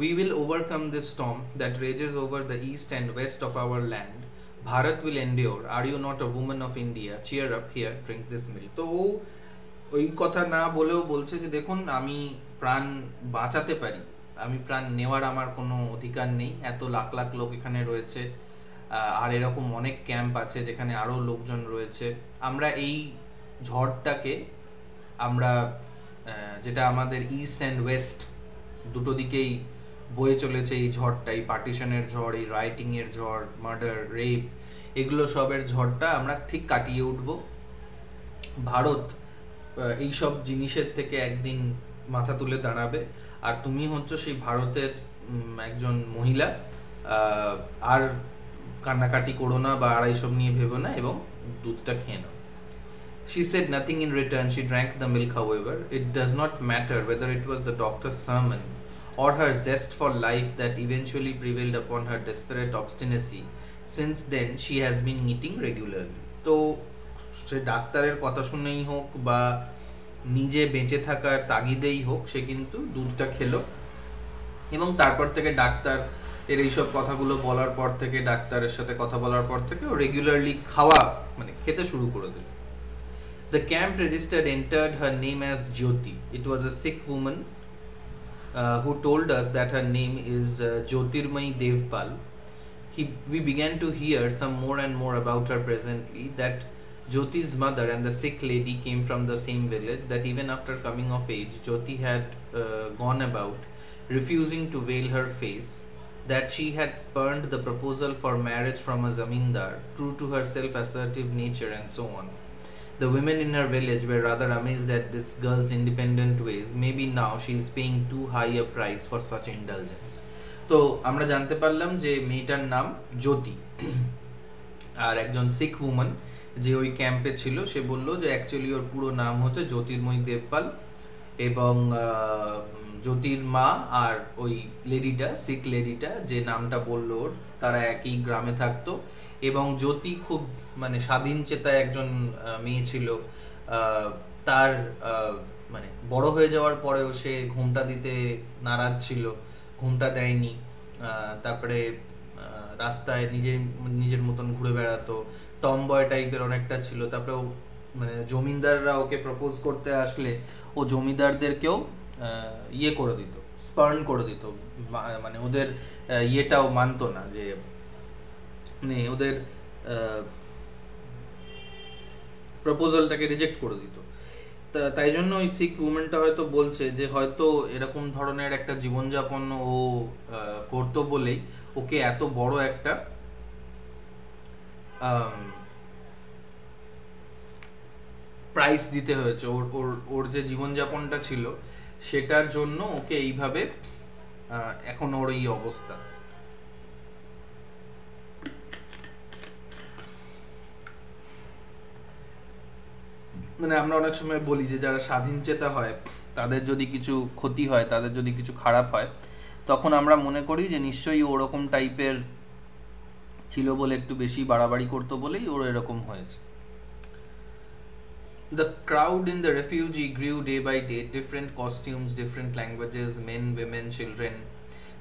We will overcome this storm that rages over the east and west of our land. Bharat will endure. Are you not a woman of India? Cheer up here, drink this milk. তো ওই কথা না বলেও বলছে যে দেখুন, আমি প্রাণ বাঁচাতে পারি, আমি প্রাণ নেওয়ার আমার কোনো অধিকার নেই, এত লাখ লাখ লোক এখানে রয়েছে, আর এরকম অনেক ক্যাম্প আছে যেখানে আরো লোকজন রয়েছে। আমরা এই ঝড়টাকে আমরা যেটা আমাদের ইস্ট অ্যান্ড ওয়েস্ট দুটো দিকেই বয়ে চলেছে, এই ঝড়টা, এই পার্টিশনের ঝড়, এই রাইটিং এর ঝড়, মার্ডার, রেপ, এগুলো সবের ঝড়টা আমরা ঠিক কাটিয়ে উঠব। ভারত এইসব জিনিসের থেকে একদিন মাথা তুলে দাঁড়াবে, আর তুমি হচ্ছে সেই ভারতের একজন মহিলা। আর কান্নাকাটি করো না বা আর এইসব নিয়ে ভেবো না, এবং দুধটা খেয়ে নাও। She said nothing in return. She drank the milk, however. It does not matter whether it was the doctor's sermon or her zest for life that eventually prevailed upon her desperate obstinacy. Since then, she has been eating regularly. তো সে ডাক্তারের কথা শুনেই হোক বা নিজে বেঁচে থাকার তাগিদেই হোক, সে কিন্তু দুধটা খেলো, এবং তারপর থেকে ডাক্তার এর এইসব কথাগুলো বলার পর থেকে, ডাক্তারের সাথে কথা বলার পর থেকে ও রেগুলারলি খাওয়া মানে খেতে শুরু করে দিল। The camp register entered her name as Jyoti. It was a Sikh woman who told us that her name is Jyotirmayi Devpal. We began to hear some more and more about her presently, that Jyoti's mother and the Sikh lady came from the same village, that even after coming of age, Jyoti had gone about refusing to veil her face, that she had spurned the proposal for marriage from a zamindar, true to her self-assertive nature, and so on. The women in her village were rather amazed at this girl's independent ways. Maybe now she is paying too high a price for such indulgence. তো আমরা জানতে পারলাম যে মেয়েটার নাম জ্যোতি, আর একজন শিখ উম্যান যে ওই ক্যাম্পে ছিল, সে বলল যে অ্যাকচুয়ালি ওর পুরো নাম হচ্ছে জ্যোতির্ময়ী দেবপাল, এবং জ্যোতির মা আর ওই লেডিটা, শিখ লেডিটা যে নামটা বললো ওর, তারা একই গ্রামে থাকতো, এবং জ্যোতি খুব মানে স্বাধীন চেতা একজন মেয়ে ছিল। তার মানে বড় হয়ে যাওয়ার পরেও সে ঘুমটা দিতে নারাজ ছিল, ঘুমটা দেয়নি। তারপরে রাস্তায় নিজের মতন ঘুরে বেড়াতো, টম বয় টাইপের অনেকটা ছিল। তারপরে মানে জমিদাররা ওকে প্রপোজ করতে আসলে ও জমিদারদেরকেও ইয়ে করে দিত, স্পার্ন করে দিত, মানে ওদের ইয়েটাও মানতো না, যে মানে ওদের প্রপোজালটাকে রিজেক্ট করে দিত। তাই জন্য ওই শিখ উমেনটা হয়তো বলছে যে হয়তো এরকম ধরনের একটা জীবনযাপন ও করতো বলেই ওকে এত বড় একটা প্রাইস দিতে হয়েছে, ওর যে জীবনযাপনটা ছিল সেটার জন্য ওকে এইভাবে এখন ওর এই অবস্থা। মানে আমরা অনেক সময় বলি যে যারা স্বাধীন চেতা হয় তাদের যদি কিছু ক্ষতি হয়, তাদের যদি কিছু খারাপ হয়, তখন আমরা মনে করি যে নিশ্চয়ই ওরকম টাইপের ছিল বলে একটু বেশি বাড়াবাড়ি করতো বলেই ওর এরকম হয়েছে। The crowd in the refugee grew day by day, different costumes, different languages, men, women, children,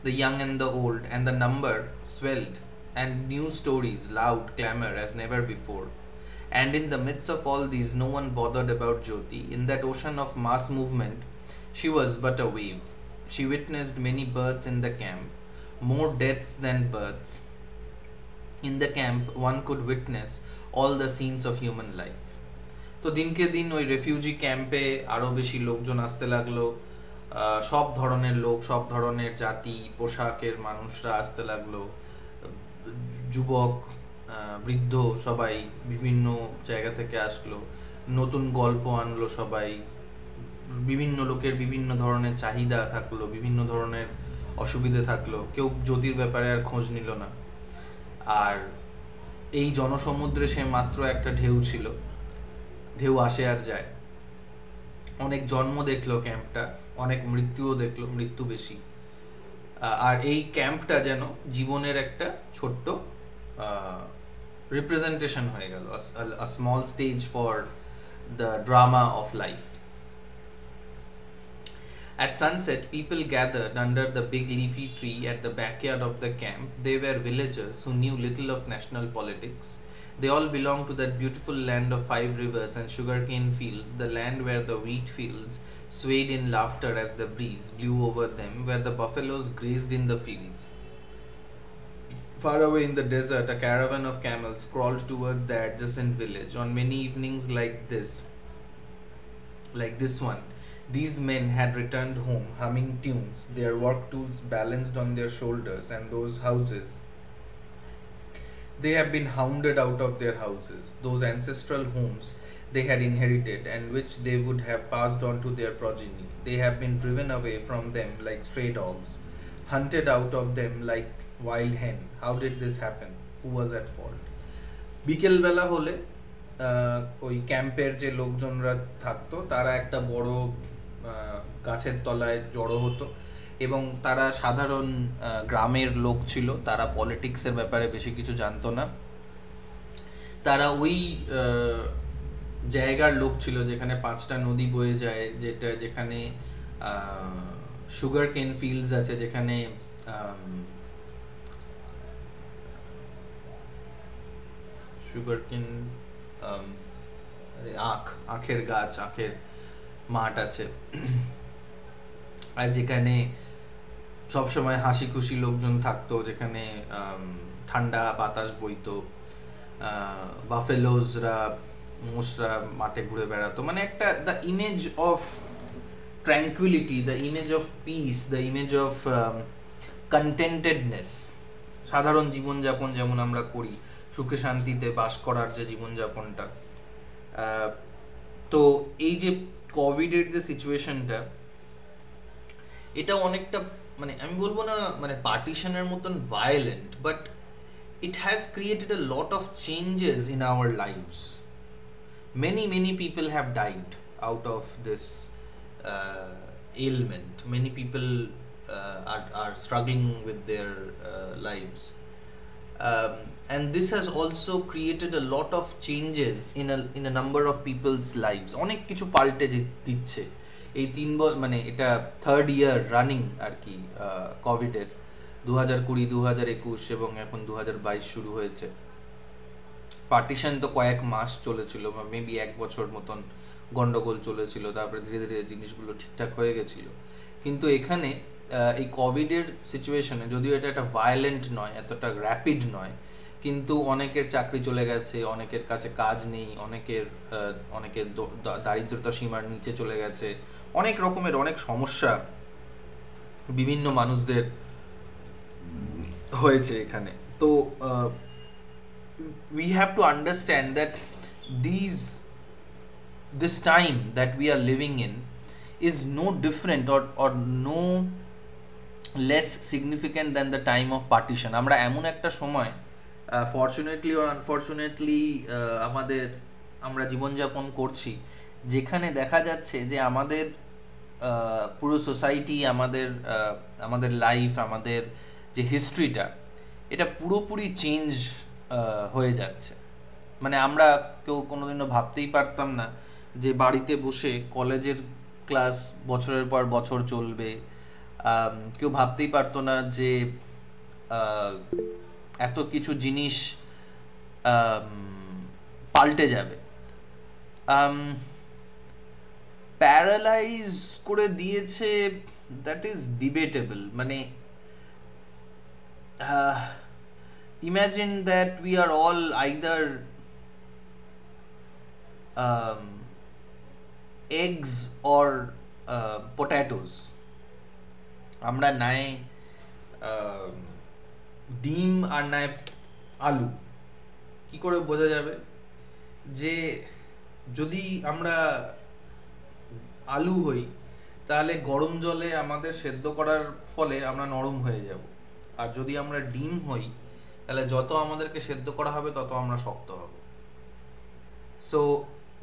the young and the old, and the number swelled, and new stories, loud clamor as never before. And in the midst of all these, no one bothered about Jyoti. In that ocean of mass movement, she was but a wave. She witnessed many births in the camp, more deaths than births. In the camp, one could witness all the scenes of human life. তো দিনকে দিন ওই রেফিউজি ক্যাম্পে আরো বেশি লোকজন আসতে লাগলো, সব ধরনের লোক, সব ধরনের জাতি পোশাকের মানুষরা আসতে লাগলো, যুবক, বৃদ্ধ, সবাই বিভিন্ন জায়গা থেকে আসলো, নতুন গল্প আনলো সবাই, বিভিন্ন লোকের বিভিন্ন ধরনের চাহিদা থাকলো, বিভিন্ন ধরনের অসুবিধে থাকলো, কেউ জ্যোতির ব্যাপারে আর খোঁজ নিল না। আর এই জনসমুদ্রে সে মাত্র একটা ঢেউ ছিল, ঢেউ আসে আর যায়। অনেক জন্ম দেখলো ক্যাম্পটা, অনেক মৃত্যুও দেখলো, মৃত্যু বেশি। আর এই ক্যাম্পটা যেন জীবনের একটা ছোট্ট রিপ্রেজেন্টেশন হয়ে গেল, a small stage for the drama of life. At sunset, people gathered under the big leafy tree at the backyard of the camp. They were villagers who knew little of national politics. They all belonged to that beautiful land of 5 rivers and sugarcane fields, the land where the wheat fields swayed in laughter as the breeze blew over them, where the buffaloes grazed in the fields. Far away in the desert, a caravan of camels crawled towards the adjacent village. On many evenings like this one, these men had returned home humming tunes, their work tools balanced on their shoulders, and those houses, they have been hounded out of their houses, those ancestral homes they had inherited and which they would have passed on to their progeny. They have been driven away from them like stray dogs, hunted out of them like wild hen. How did this happen? Who was at fault? বিকেলবেলা হলে ওই ক্যাম্পের যে লোকজনরা থাকতো তারা একটা বড় গাছের তলায় জড়ো হতো, এবং তারা সাধারণ গ্রামের লোক ছিল, তারা পলিটিক্সের ব্যাপারে বেশি কিছু জানতো না। তারা ওই জায়গার লোক ছিল যেখানে 5টা নদী বয়ে যায়, যেখানে সুগার কেন ফিল্ডস আছে, যেখানে সুগার কেন আখের গাছ, আখের মাঠ আছে, আর যেখানে সবসময় হাসি খুশি লোকজন থাকতো, যেখানে ঠান্ডা বাতাস বইতো, বাফেলোজরা, মোষরা মাঠে ঘুরে বেড়াতো, মানে একটা the image of tranquillity, the image of peace, the image of contentedness, সাধারণ জীবনযাপন যেমন আমরা করি, সুখে শান্তিতে বাস করার যে জীবনযাপনটা। তো এই যে কোভিডের যে সিচুয়েশনটা, এটা অনেকটা, মানে আমি বলবো না মানে পার্টিশনের মতন violent, but it has created a lot of changes in our lives. Many people have died out of this ailment. Many people are struggling with their lives, and this has also created a lot of changes in a number of people's lives. অনেক কিছু পাল্টে দিচ্ছে এই 3 মানে এটা 3rd year রানিং আর কি কোভিডের, 2020, 2021 এবং এখন 2022 শুরু হয়েছে। পার্টিশন তো কয়েক মাস চলেছিল, বা মেবি 1 বছর মতন গন্ডগোল চলেছিল, তারপরে ধীরে ধীরে জিনিসগুলো ঠিকঠাক হয়ে গেছিল। কিন্তু এখানে এই কোভিডের সিচুয়েশনে, যদিও এটা একটা ভায়োলেন্ট নয়, এতটা র্যাপিড নয়, কিন্তু অনেকের চাকরি চলে গেছে, অনেকের কাছে কাজ নেই, অনেকের দারিদ্রতা সীমার নিচে চলে গেছে, অনেক রকমের অনেক সমস্যা বিভিন্ন মানুষদের হয়েছে এখানে। তো we have to understand that this time that we are living in is no different or no less significant than the time of partition. আমরা এমন একটা সময় ফরচুনেটলি or আনফরচুনেটলি আমরা জীবনযাপন করছি যেখানে দেখা যাচ্ছে যে আমাদের পুরো সোসাইটি, আমাদের লাইফ, আমাদের যে হিস্ট্রিটা, এটা পুরোপুরি চেঞ্জ হয়ে যাচ্ছে। মানে আমরা কেউ কোনোদিনও ভাবতেই পারতাম না যে বাড়িতে বসে কলেজের ক্লাস বছরের পর বছর চলবে। কেউ ভাবতেই পারতো না যে আহ, এত কিছু জিনিস আম, পাল্টে যাবে। প্যারালাইজ করে দিয়েছে, দ্যাট ইজ ডিবেটেবল। মানে imagine that we are all either eggs or potatoes. আমরা নাই ডিম আর নাই আলু। কি করে বোঝা যাবে যে যদি আমরা আলু হই, তাহলে গরম জলে আমাদের সেদ্ধ করার ফলে আমরা নরম হয়ে যাব। আর যদি আমরা ডিম হই, তাহলে যত আমাদেরকে সেদ্ধ করা হবে তত আমরা শক্ত হব। So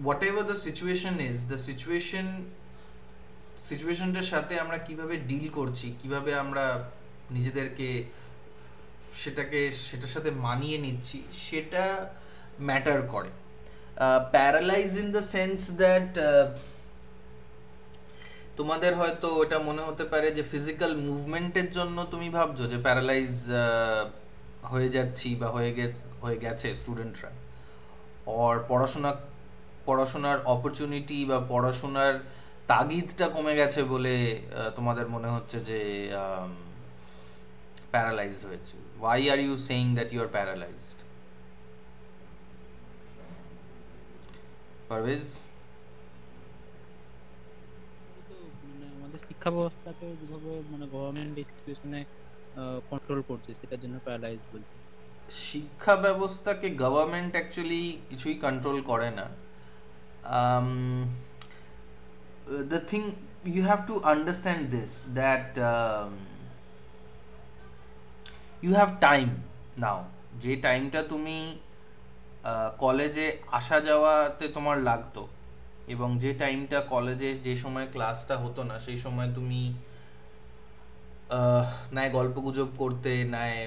whatever the situation is, the সিচুয়েশনটার সাথে আমরা কিভাবে ডিল করছি, কিভাবে আমরা নিজেদেরকে সেটার সাথে মানিয়ে নিচ্ছি, সেটা ম্যাটার করে। Paralyse in the sense that তোমাদের হয়তো এটা মনে হতে পারে যে ফিজিক্যাল মুভমেন্টের জন্য তুমি ভাবছো যে প্যারালাইজ হয়ে যাচ্ছি বা হয়ে গেছে স্টুডেন্টরা, আর পড়াশোনার অপরচুনিটি বা পড়াশোনার তাগিদটা কমে গেছে বলে তোমাদের মনে হচ্ছে যে প্যারালাইজড হয়েছে। Why are you saying that you are paralysed? Parvez? তো মানে আমাদের শিক্ষা ব্যবস্থাকে যেভাবে মানে গভর্নমেন্ট এই সিচুয়েশনে কন্ট্রোল করছে, সেটার জন্য প্যারালাইজ বলছে। শিক্ষা ব্যবস্থাকে গভর্নমেন্ট অ্যাকচুয়ালি কিছুই কন্ট্রোল করে না। The thing you have to understand this, that you have time now. যে টাইমটা তুমি কলেজে আসা যাওয়াতে তোমার লাগতো, এবং যে টাইমটা কলেজে যে সময় ক্লাসটা হতো না, সেই সময় তুমি নায় গল্পগুজব করতে, নায়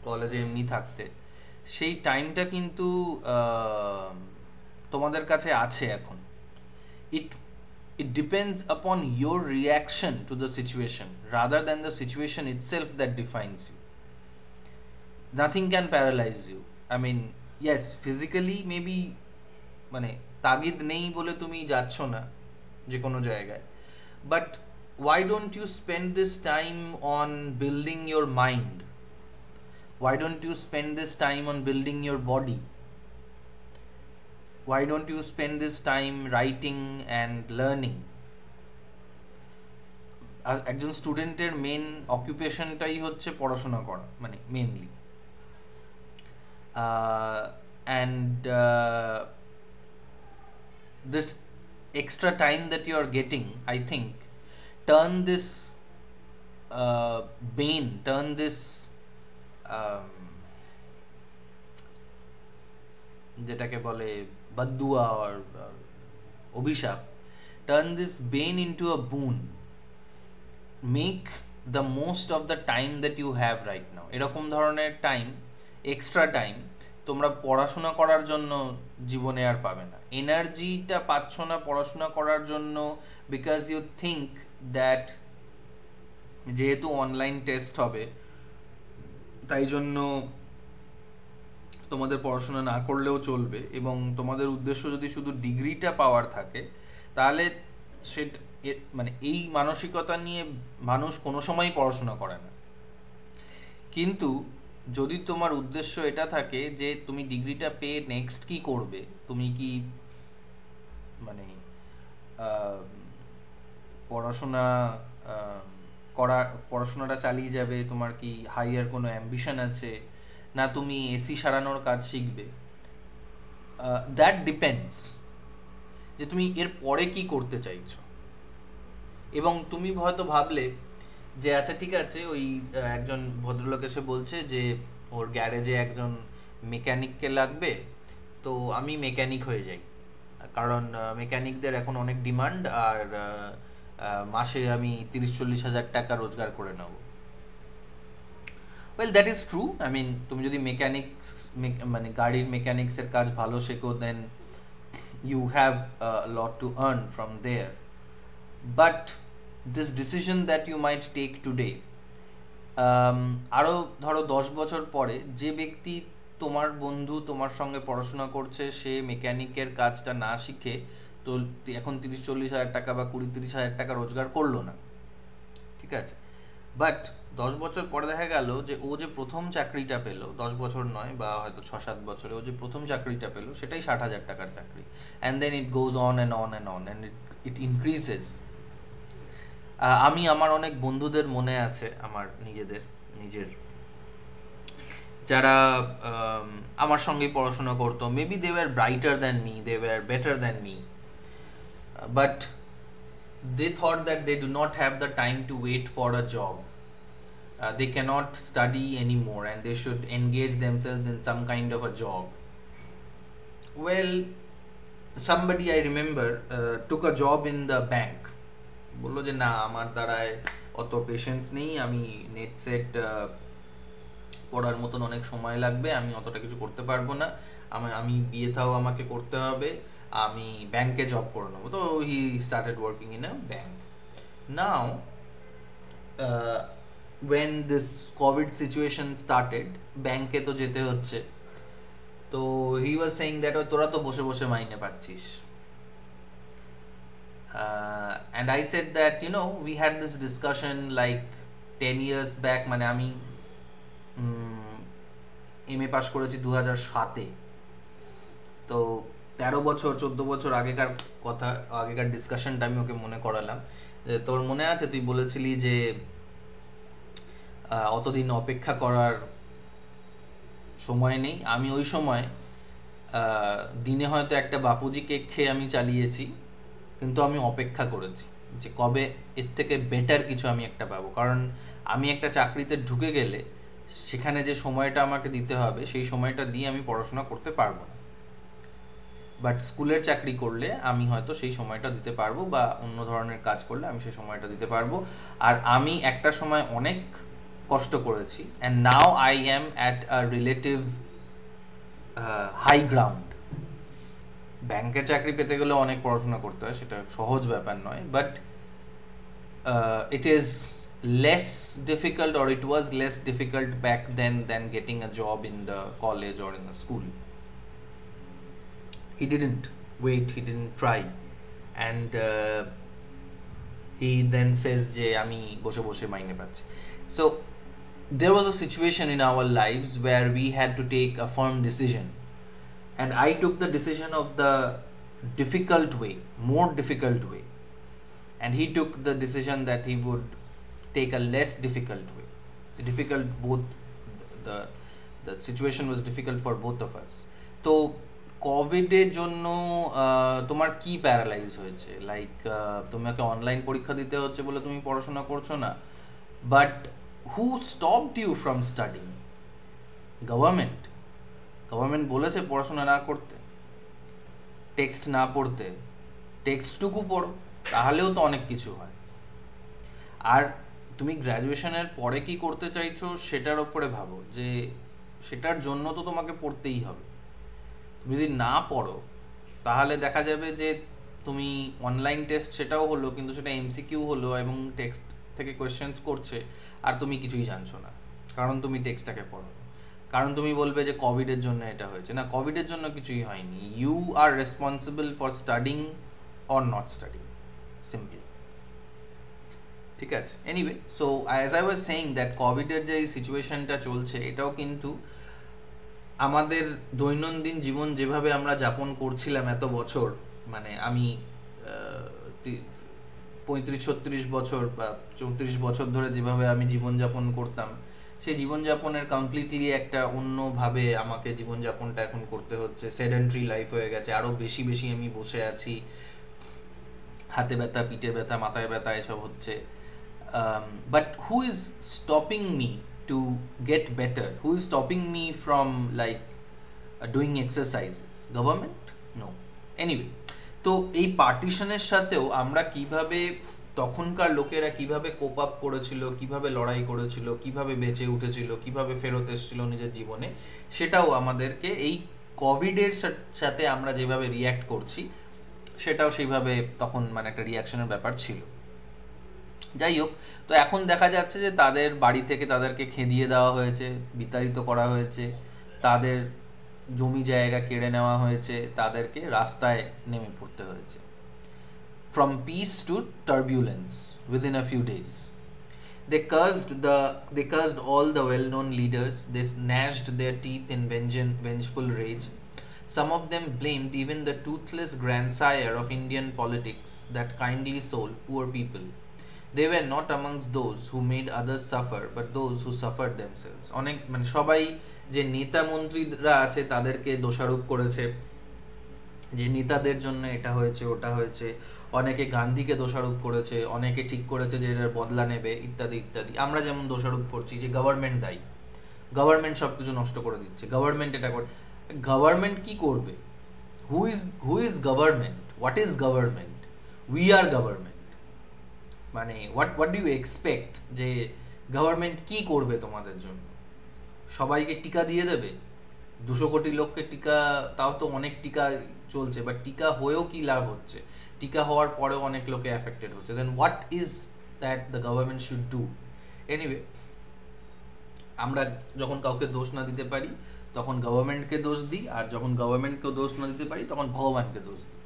কলেজে এমনি থাকতে, সেই টাইমটা কিন্তু তোমাদের কাছে আছে এখন। it it depends upon your reaction to the situation rather than the situation itself that defines you. Nothing can paralyze you. I mean, yes, physically maybe মানে তাগিদ নেই বলে তুমি যাচ্ছ না যে কোনো জায়গায়, but why don't you spend this time on building your mind? Why don't you spend this time on building your body? Why don't you spend this time writing and learning? একজন স্টুডেন্টের মেন অকুপেশনটাই হচ্ছে পড়াশোনা করা, মানে mainly. And this extra time that you are getting, I think, turn this turn this um, যেটাকে বলে বদদুয়া or অভিশাপ, turn this bane into a boon. Make the most of the time that you have right now. এরকম ধরনের টাইম, এক্সট্রা টাইম তোমরা পড়াশোনা করার জন্য জীবনে আর পাবে না। এনার্জিটা পাচ্ছ না পড়াশোনা করার জন্য, বিকজ ইউ থিঙ্ক দ্যাট যেহেতু অনলাইন টেস্ট হবে, তাই জন্য তোমাদের পড়াশোনা না করলেও চলবে, এবং তোমাদের উদ্দেশ্য যদি শুধু ডিগ্রিটা পাওয়ার থাকে, তাহলে সেটা মানে এই মানসিকতা নিয়ে মানুষ কোনো সময়ই পড়াশোনা করে না। কিন্তু যদি তোমার উদ্দেশ্য এটা থাকে যে তুমি ডিগ্রিটা পেয়ে নেক্সট কি করবে, তুমি কি মানে পড়াশোনা পড়াশোনাটা চালিয়ে যাবে, তোমার কি হাইয়ার কোনো অ্যাম্বিশন আছে, না তুমি এসি সারানোর কাজ শিখবে, দ্যাট ডিপেন্ডস যে তুমি এর পরে কি করতে চাইছো। এবং তুমি হয়তো ভাবলে যে আচ্ছা ঠিক আছে, ওই একজন ভদ্রলোক এসে বলছে যে ওর গ্যারেজে একজন মেকানিককে লাগবে, তো আমি মেকানিক হয়ে যাই, কারণ মেকানিকদের এখন অনেক ডিমান্ড, আর মাসে আমি 30-40 হাজার টাকা রোজগার করে নেব। Well, that is true. I mean, তুমি যদি মেকানিক্স মানে গাড়ির মেকানিক্সের কাজ ভালো শেখো, then you have lot to earn from there. But this decision that you might take today, আরও ধরো 10 বছর পরে যে ব্যক্তি, তোমার বন্ধু তোমার সঙ্গে পড়াশোনা করছে, সে মেকানিকের কাজটা না শিখে তো এখন 30-40 হাজার টাকা বা 20-30 হাজার টাকা রোজগার করলো না, ঠিক আছে? বাট 10 বছর পরে দেখা গেল যে ও যে প্রথম চাকরিটা পেলো, 10 বছর নয় বা হয়তো 6-7 বছরে, ও যে প্রথম চাকরিটা পেলো সেটাই 60 হাজার টাকার চাকরি। And then it goes on and on and on and it increases. আমি আমার অনেক বন্ধুদের মনে আছে, আমার নিজের যারা আমার সঙ্গেই পড়াশোনা করতো, maybe they were brighter than me, they were better than me, but they thought that they do not have the time to wait for a job. They cannot study anymore and they should engage themselves in some kind of a job. Well, somebody I remember took a job in the bank. বললো যে না, আমার দ্বারায় অত পেশেন্স নেই, আমি নেট সেট পড়ার মতন অনেক সময় লাগবে, আমি অতটা কিছু করতে পারবো না, আমি বিয়ে থাও আমাকে করতে হবে, আমি ব্যাংকে জব করে নেবো। তো he started working in a bank. Now when this COVID situation started, ব্যাংকে তো যেতে হচ্ছে, তো he was saying that তোরা তো বসে বসে মাইনে পাচ্ছিস। And I said that, we had this discussion like 10 years back, মানে আমি MA পাস করেছি 2007-এ, তো 13 বছর 14 বছর আগেকার কথা, আগেকার ডিসকাশনটা আমি ওকে মনে করালাম যে তোর মনে আছে তুই বলেছিলি যে অতদিন অপেক্ষা করার সময় নেই। আমি ওই সময় দিনে হয়তো একটা বাপুজি কেক খেয়ে আমি চালিয়েছি, কিন্তু আমি অপেক্ষা করেছি যে কবে এর থেকে বেটার কিছু আমি একটা পাবো। কারণ আমি একটা চাকরিতে ঢুকে গেলে সেখানে যে সময়টা আমাকে দিতে হবে, সেই সময়টা দিয়ে আমি পড়াশোনা করতে পারবো না। বাট স্কুলের চাকরি করলে আমি হয়তো সেই সময়টা দিতে পারবো, বা অন্য ধরনের কাজ করলে আমি সেই সময়টা দিতে পারবো। আর আমি একটা সময় অনেক কষ্ট করেছি, and now I am at a relative high ground. ব্যাংকের চাকরি পেতে গেলে অনেক পড়াশোনা করতে হয়, সেটা সহজ ব্যাপার নয়, but it is less difficult, or it was less difficult back then than getting a job in the college or in the school. He didn't wait, he didn't try, and he then says je ami boshe boshe maine pacchi. So there was a situation in our lives where we had to take a firm decision, and I took the decision of the difficult way, more difficult way, and he took the decision that he would take a less difficult way. The the situation was difficult for both of us. তো কোভিডের জন্য তোমার কি প্যারালাইজ হয়েছে? লাইক তোমাকে অনলাইন পরীক্ষা দিতে হচ্ছে বলে তুমি পড়াশোনা করছো না, but who stopped you from studying? Government বলেছে পড়াশোনা না করতে, টেক্সট না পড়তে? টেক্সটটুকু পড়ো, তাহলেও তো অনেক কিছু হয়। আর তুমি গ্র্যাজুয়েশনের পরে কি করতে চাইছো সেটার ওপরে ভাবো, যে সেটার জন্য তো তোমাকে পড়তেই হবে। তুমি যদি না পড়ো তাহলে দেখা যাবে যে তুমি অনলাইন টেস্ট সেটাও হলো, কিন্তু সেটা এমসিকিউ হলো এবং টেক্সট থেকে কোয়েশ্চেন্স করছে, আর তুমি কিছুই জানছো না, কারণ তুমি টেক্সটটাকে পড়ো। কারণ তুমি বলবে যে কোভিডের জন্য এটা হয়েছে। না, কোভিডের জন্য কিছুই হয়নি। You are responsible for studying or not studying, simply. ঠিক আছে? Anyway, so as I was saying that কোভিডের যে সিচুয়েশনটা চলছে, এটাও কিন্তু আমাদের দৈনন্দিন জীবন যেভাবে আমরা যাপন করছিলাম এত বছর, মানে আমি 35-36 বছর বা 34 বছর ধরে যেভাবে আমি জীবনযাপন করতাম, সেই জীবনযাপনের কমপ্লিটলি একটা অন্যভাবে আমাকে জীবনযাপনটা এখন করতে হচ্ছে। সেডেন্টারি লাইফ হয়ে গেছে, আরো বেশি বেশি আমি বসে আছি, হাতে ব্যথা, পিঠে ব্যথা, মাথায় ব্যথা, এসব হচ্ছে। But who is stopping me to get better? Who is stopping me from doing exercises? Government? No. Anyway, তো এই পার্টিশনের সাথেও আমরা কিভাবে, তখনকার লোকেরা কিভাবে কোপ আপ করেছিল, কিভাবে লড়াই করেছিল, কিভাবে বেঁচে উঠেছিল, কিভাবে ফেরত এসেছিল নিজের জীবনে, সেটাও আমাদেরকে এই কোভিডের সাথে আমরা যেভাবে রিয়্যাক্ট করছি সেটাও সেইভাবে তখন মানে একটা রিয়াকশনের ব্যাপার ছিল। যাই হোক, তো এখন দেখা যাচ্ছে যে তাদের বাড়ি থেকে তাদেরকে খেদিয়ে দেওয়া হয়েছে, বিতাড়িত করা হয়েছে, তাদের জমি জায়গা কেড়ে নেওয়া হয়েছে, তাদেরকে রাস্তায় নেমে পড়তে হয়েছে। From peace to turbulence within a few days. They cursed all the well-known leaders. They gnashed their teeth in vengeful rage. Some of them blamed even the toothless grandsire of Indian politics, that kindly soul, poor people. They were not amongst those who made others suffer, but those who suffered themselves. অনেক মানে সবাই যে নেতা মন্ত্রীরা আছে তাদেরকে দোষারোপ করেছে যে নেতাদের জন্য এটা হয়েছে ওটা হয়েছে, অনেকে গান্ধীকে দোষারোপ করেছে, অনেকে ঠিক করেছে যে এটার বদলা নেবে, ইত্যাদি ইত্যাদি। আমরা যেমন দোষারোপ করছি যে গভর্নমেন্ট দায়ী, গভর্নমেন্ট সবকিছু নষ্ট করে দিচ্ছে, গভর্নমেন্ট এটা করে। গভর্নমেন্ট কি করবে? Who is government? What is government? We are government. মানে হোয়াট ডু ইউ এক্সপেক্ট যে গভর্নমেন্ট কি করবে তোমাদের জন্য? সবাইকে টিকা দিয়ে দেবে? 200 কোটি লোককে টিকা, তাও তো অনেক টিকা চলছে, বাট টিকা হয়েও কি লাভ হচ্ছে? টিকা হওয়ার পরেও অনেক লোকে অ্যাফেক্টেড হচ্ছে। Then what is that the government should do? Anyway, আমরা যখন কাউকে দোষ না দিতে পারি তখন গভর্নমেন্টকে দোষ দিই, আর যখন গভর্নমেন্টকেও দোষ না দিতে পারি তখন ভগবানকে দোষ দিই।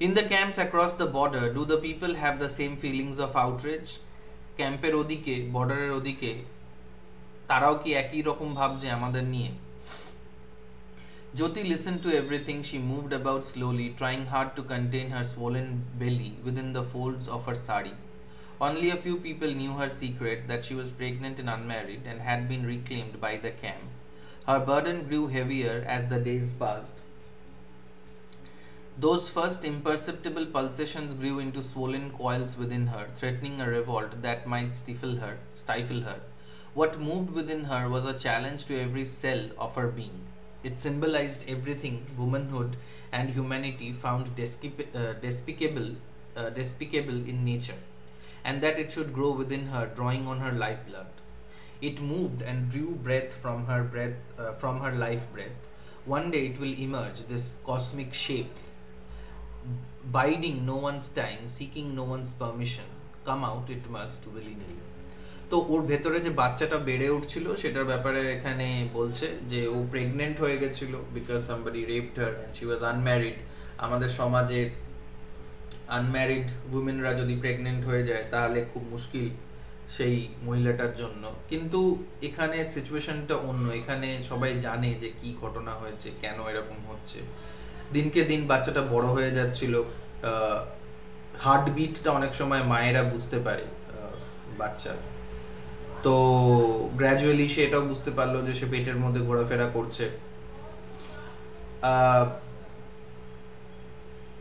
In the camps across the border, do the people have the same feelings of outrage? ক্যাম্পের ওদিকে, বর্ডারের ওদিকে তারাও কি একই রকম ভাবছে আমাদের নিয়ে? Jyoti listened to everything. She moved about slowly, trying hard to contain her swollen belly within the folds of her sari. Only a few people knew her secret, that she was pregnant and unmarried and had been reclaimed by the camp. Her burden grew heavier as the days passed. Those first imperceptible pulsations grew into swollen coils within her, threatening a revolt that might stifle her. What moved within her was a challenge to every cell of her being. It symbolized everything womanhood and humanity found despicable in nature, and that it should grow within her, drawing on her lifeblood. It moved and drew breath from her life breath. One day it will emerge, this cosmic shape, biding no one's time, seeking no one's permission. Come out it must willy-nilly. তো ওর ভেতরে যে বাচ্চাটা বেড়ে উঠছিল সেটার ব্যাপারে এখানে বলছে যে ও প্রেগনেন্ট হয়ে গেছিল because somebody raped her and she was unmarried. আমাদের সমাজে আনম্যারিড উইমেনরা যদি প্রেগনেন্ট হয়ে যায় তাহলে খুব মুশকিল সেই মহিলাটার জন্য। কিন্তু এখানে সিচুয়েশনটা অন্য, এখানে সবাই জানে যে কি ঘটনা হয়েছে, কেন এরকম হচ্ছে। দিনকে দিন বাচ্চাটা বড় হয়ে যাচ্ছিল, হার্টবিটটা অনেক সময় মায়েরা বুঝতে পারে বাচ্চা। তো গ্র্যাজুয়ালি সে এটাও বুঝতে পারলো যে সে পেটের মধ্যে ঘোরাফেরা করছে।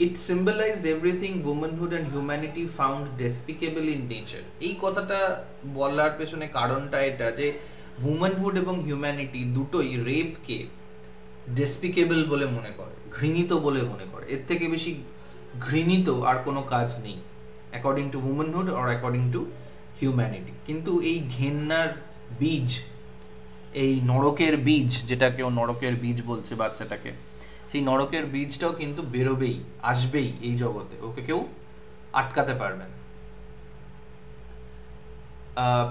It symbolized everything womanhood and humanity found despicable in nature. এই কথাটা বলার পেছনে কারণটা এটা যে womanhood এবং humanity দুটোই রেপকে ডেসপিকেবল বলে মনে করে, ঘৃণিত বলে মনে করে। এর থেকে বেশি ঘৃণিত আর কোনো কাজ নেই according to womanhood or according to humanity। কিন্তু এই ঘেন্নার বীজ, এই নরকের বীজ, যেটা কেউ নরকের বীজ বলছে বাচ্চাটাকে, সেই নরকের বীজটাও কিন্তু বেরোবেই, আসবেই এই জগতে, ওকে কেউ আটকাতে পারবে না।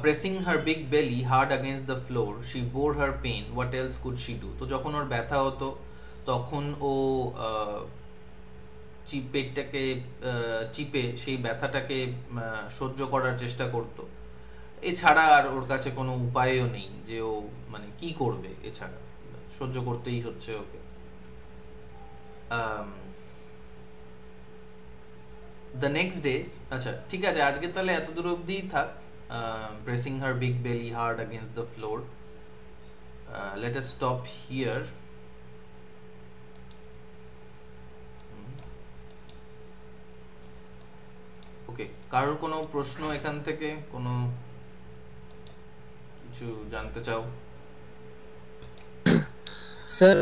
Pressing her big belly hard against the floor, she bore her pain. What else could she do? তো যখন ওর ব্যথা হতো তখন ও পেটটাকে চিপে সেই ব্যথাটাকে সহ্য করার চেষ্টা করতো। এছাড়া আর ওর কাছে কোনো উপায়ও নেই যে ও মানে কি করবে, এছাড়া সহ্য করতেই হচ্ছে ওকে। The next days, আচ্ছা ঠিক আছে, আজকে তাহলে এত দূর অবধিই থাক। Pressing her big belly hard against the floor. Let us stop here. ওকে, কারোর কোনো প্রশ্ন এখান থেকে, কোনো কিছু জানতে চাও? স্যার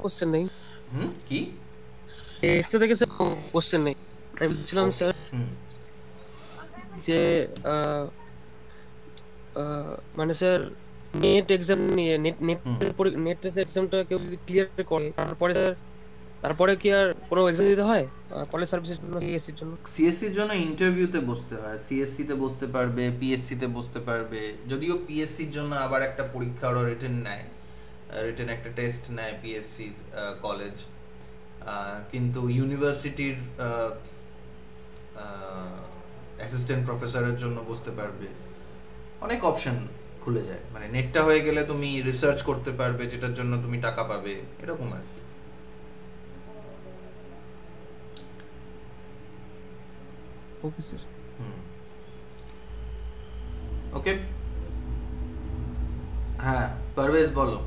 কোশ্চেন নেই। কি? টেক্সটে থেকে স্যার কোশ্চেন নেই, আমি বলছিলাম ওকে। স্যার হুম যে আহ, মানে স্যার নেট এক্সাম নিয়ে নেট হুম। নেট এক্সামটা কেউ যদি ক্লিয়ার করে তারপরে স্যার তারপরে কি আর কোনো এক্সাম দিতে হয় কলেজ সার্ভিসের জন্য, সিএসসির জন্য? সিএসসির জন্য ইন্টারভিউতে বসতে হয়, সিএসসি তে বসতে পারবে, পিএসসি তে বসতে পারবে। যদিও পিএসসির জন্য আবার একটা পরীক্ষা ওরা রিটেন নেয়, রিটেন একটা টেস্ট নেয় পিএসসির কলেজ। কিন্তু ইউনিভার্সিটির অ্যাসিস্ট্যান্ট প্রফেসরের জন্য বসতে পারবে। অনেক অপশন খুলে যায়, মানে নেটটা হয়ে গেলে তুমি রিসার্চ করতে পারবে যেটার জন্য তুমি টাকা পাবে, এরকম আর কি। Okay sir. হুম। ওকে। হ্যাঁ, পারভেজ বলো।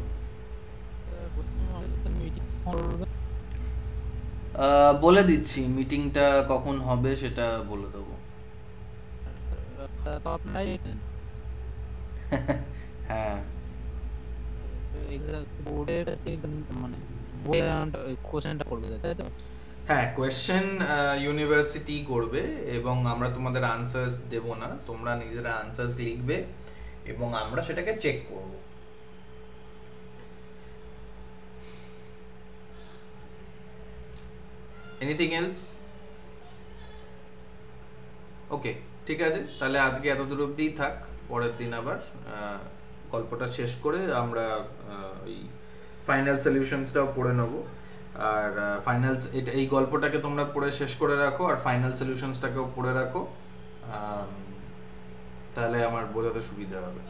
বলে দিচ্ছি মিটিংটা কখন হবে সেটা বলে দেবো। তো আপনারাই হ্যাঁ বোর্ডের কাছে মানে বোর্ডের কোশ্চেনটা করবে, তাই তো? হ্যাঁ, কোয়েশ্চেন ইউনিভার্সিটি করবে এবং আমরা তোমাদের আনসার্স দেব না, তোমরা নিজেরা আনসার্স লিখবে এবং আমরা সেটাকে চেক করব। Anything else? ওকে, ঠিক আছে, তাহলে আজকে এতদূর অবধিই থাক। পরের দিন আবার গল্পটা শেষ করে আমরা ওই ফাইনাল সলিউশনসটাও পড়ে নেব। আর এই গল্পটাকে তোমরা পড়ে শেষ করে রাখো আর ফাইনাল সলিউশনসটাকেও পড়ে রাখো, তাহলে আমার বোঝাতে সুবিধা হবে।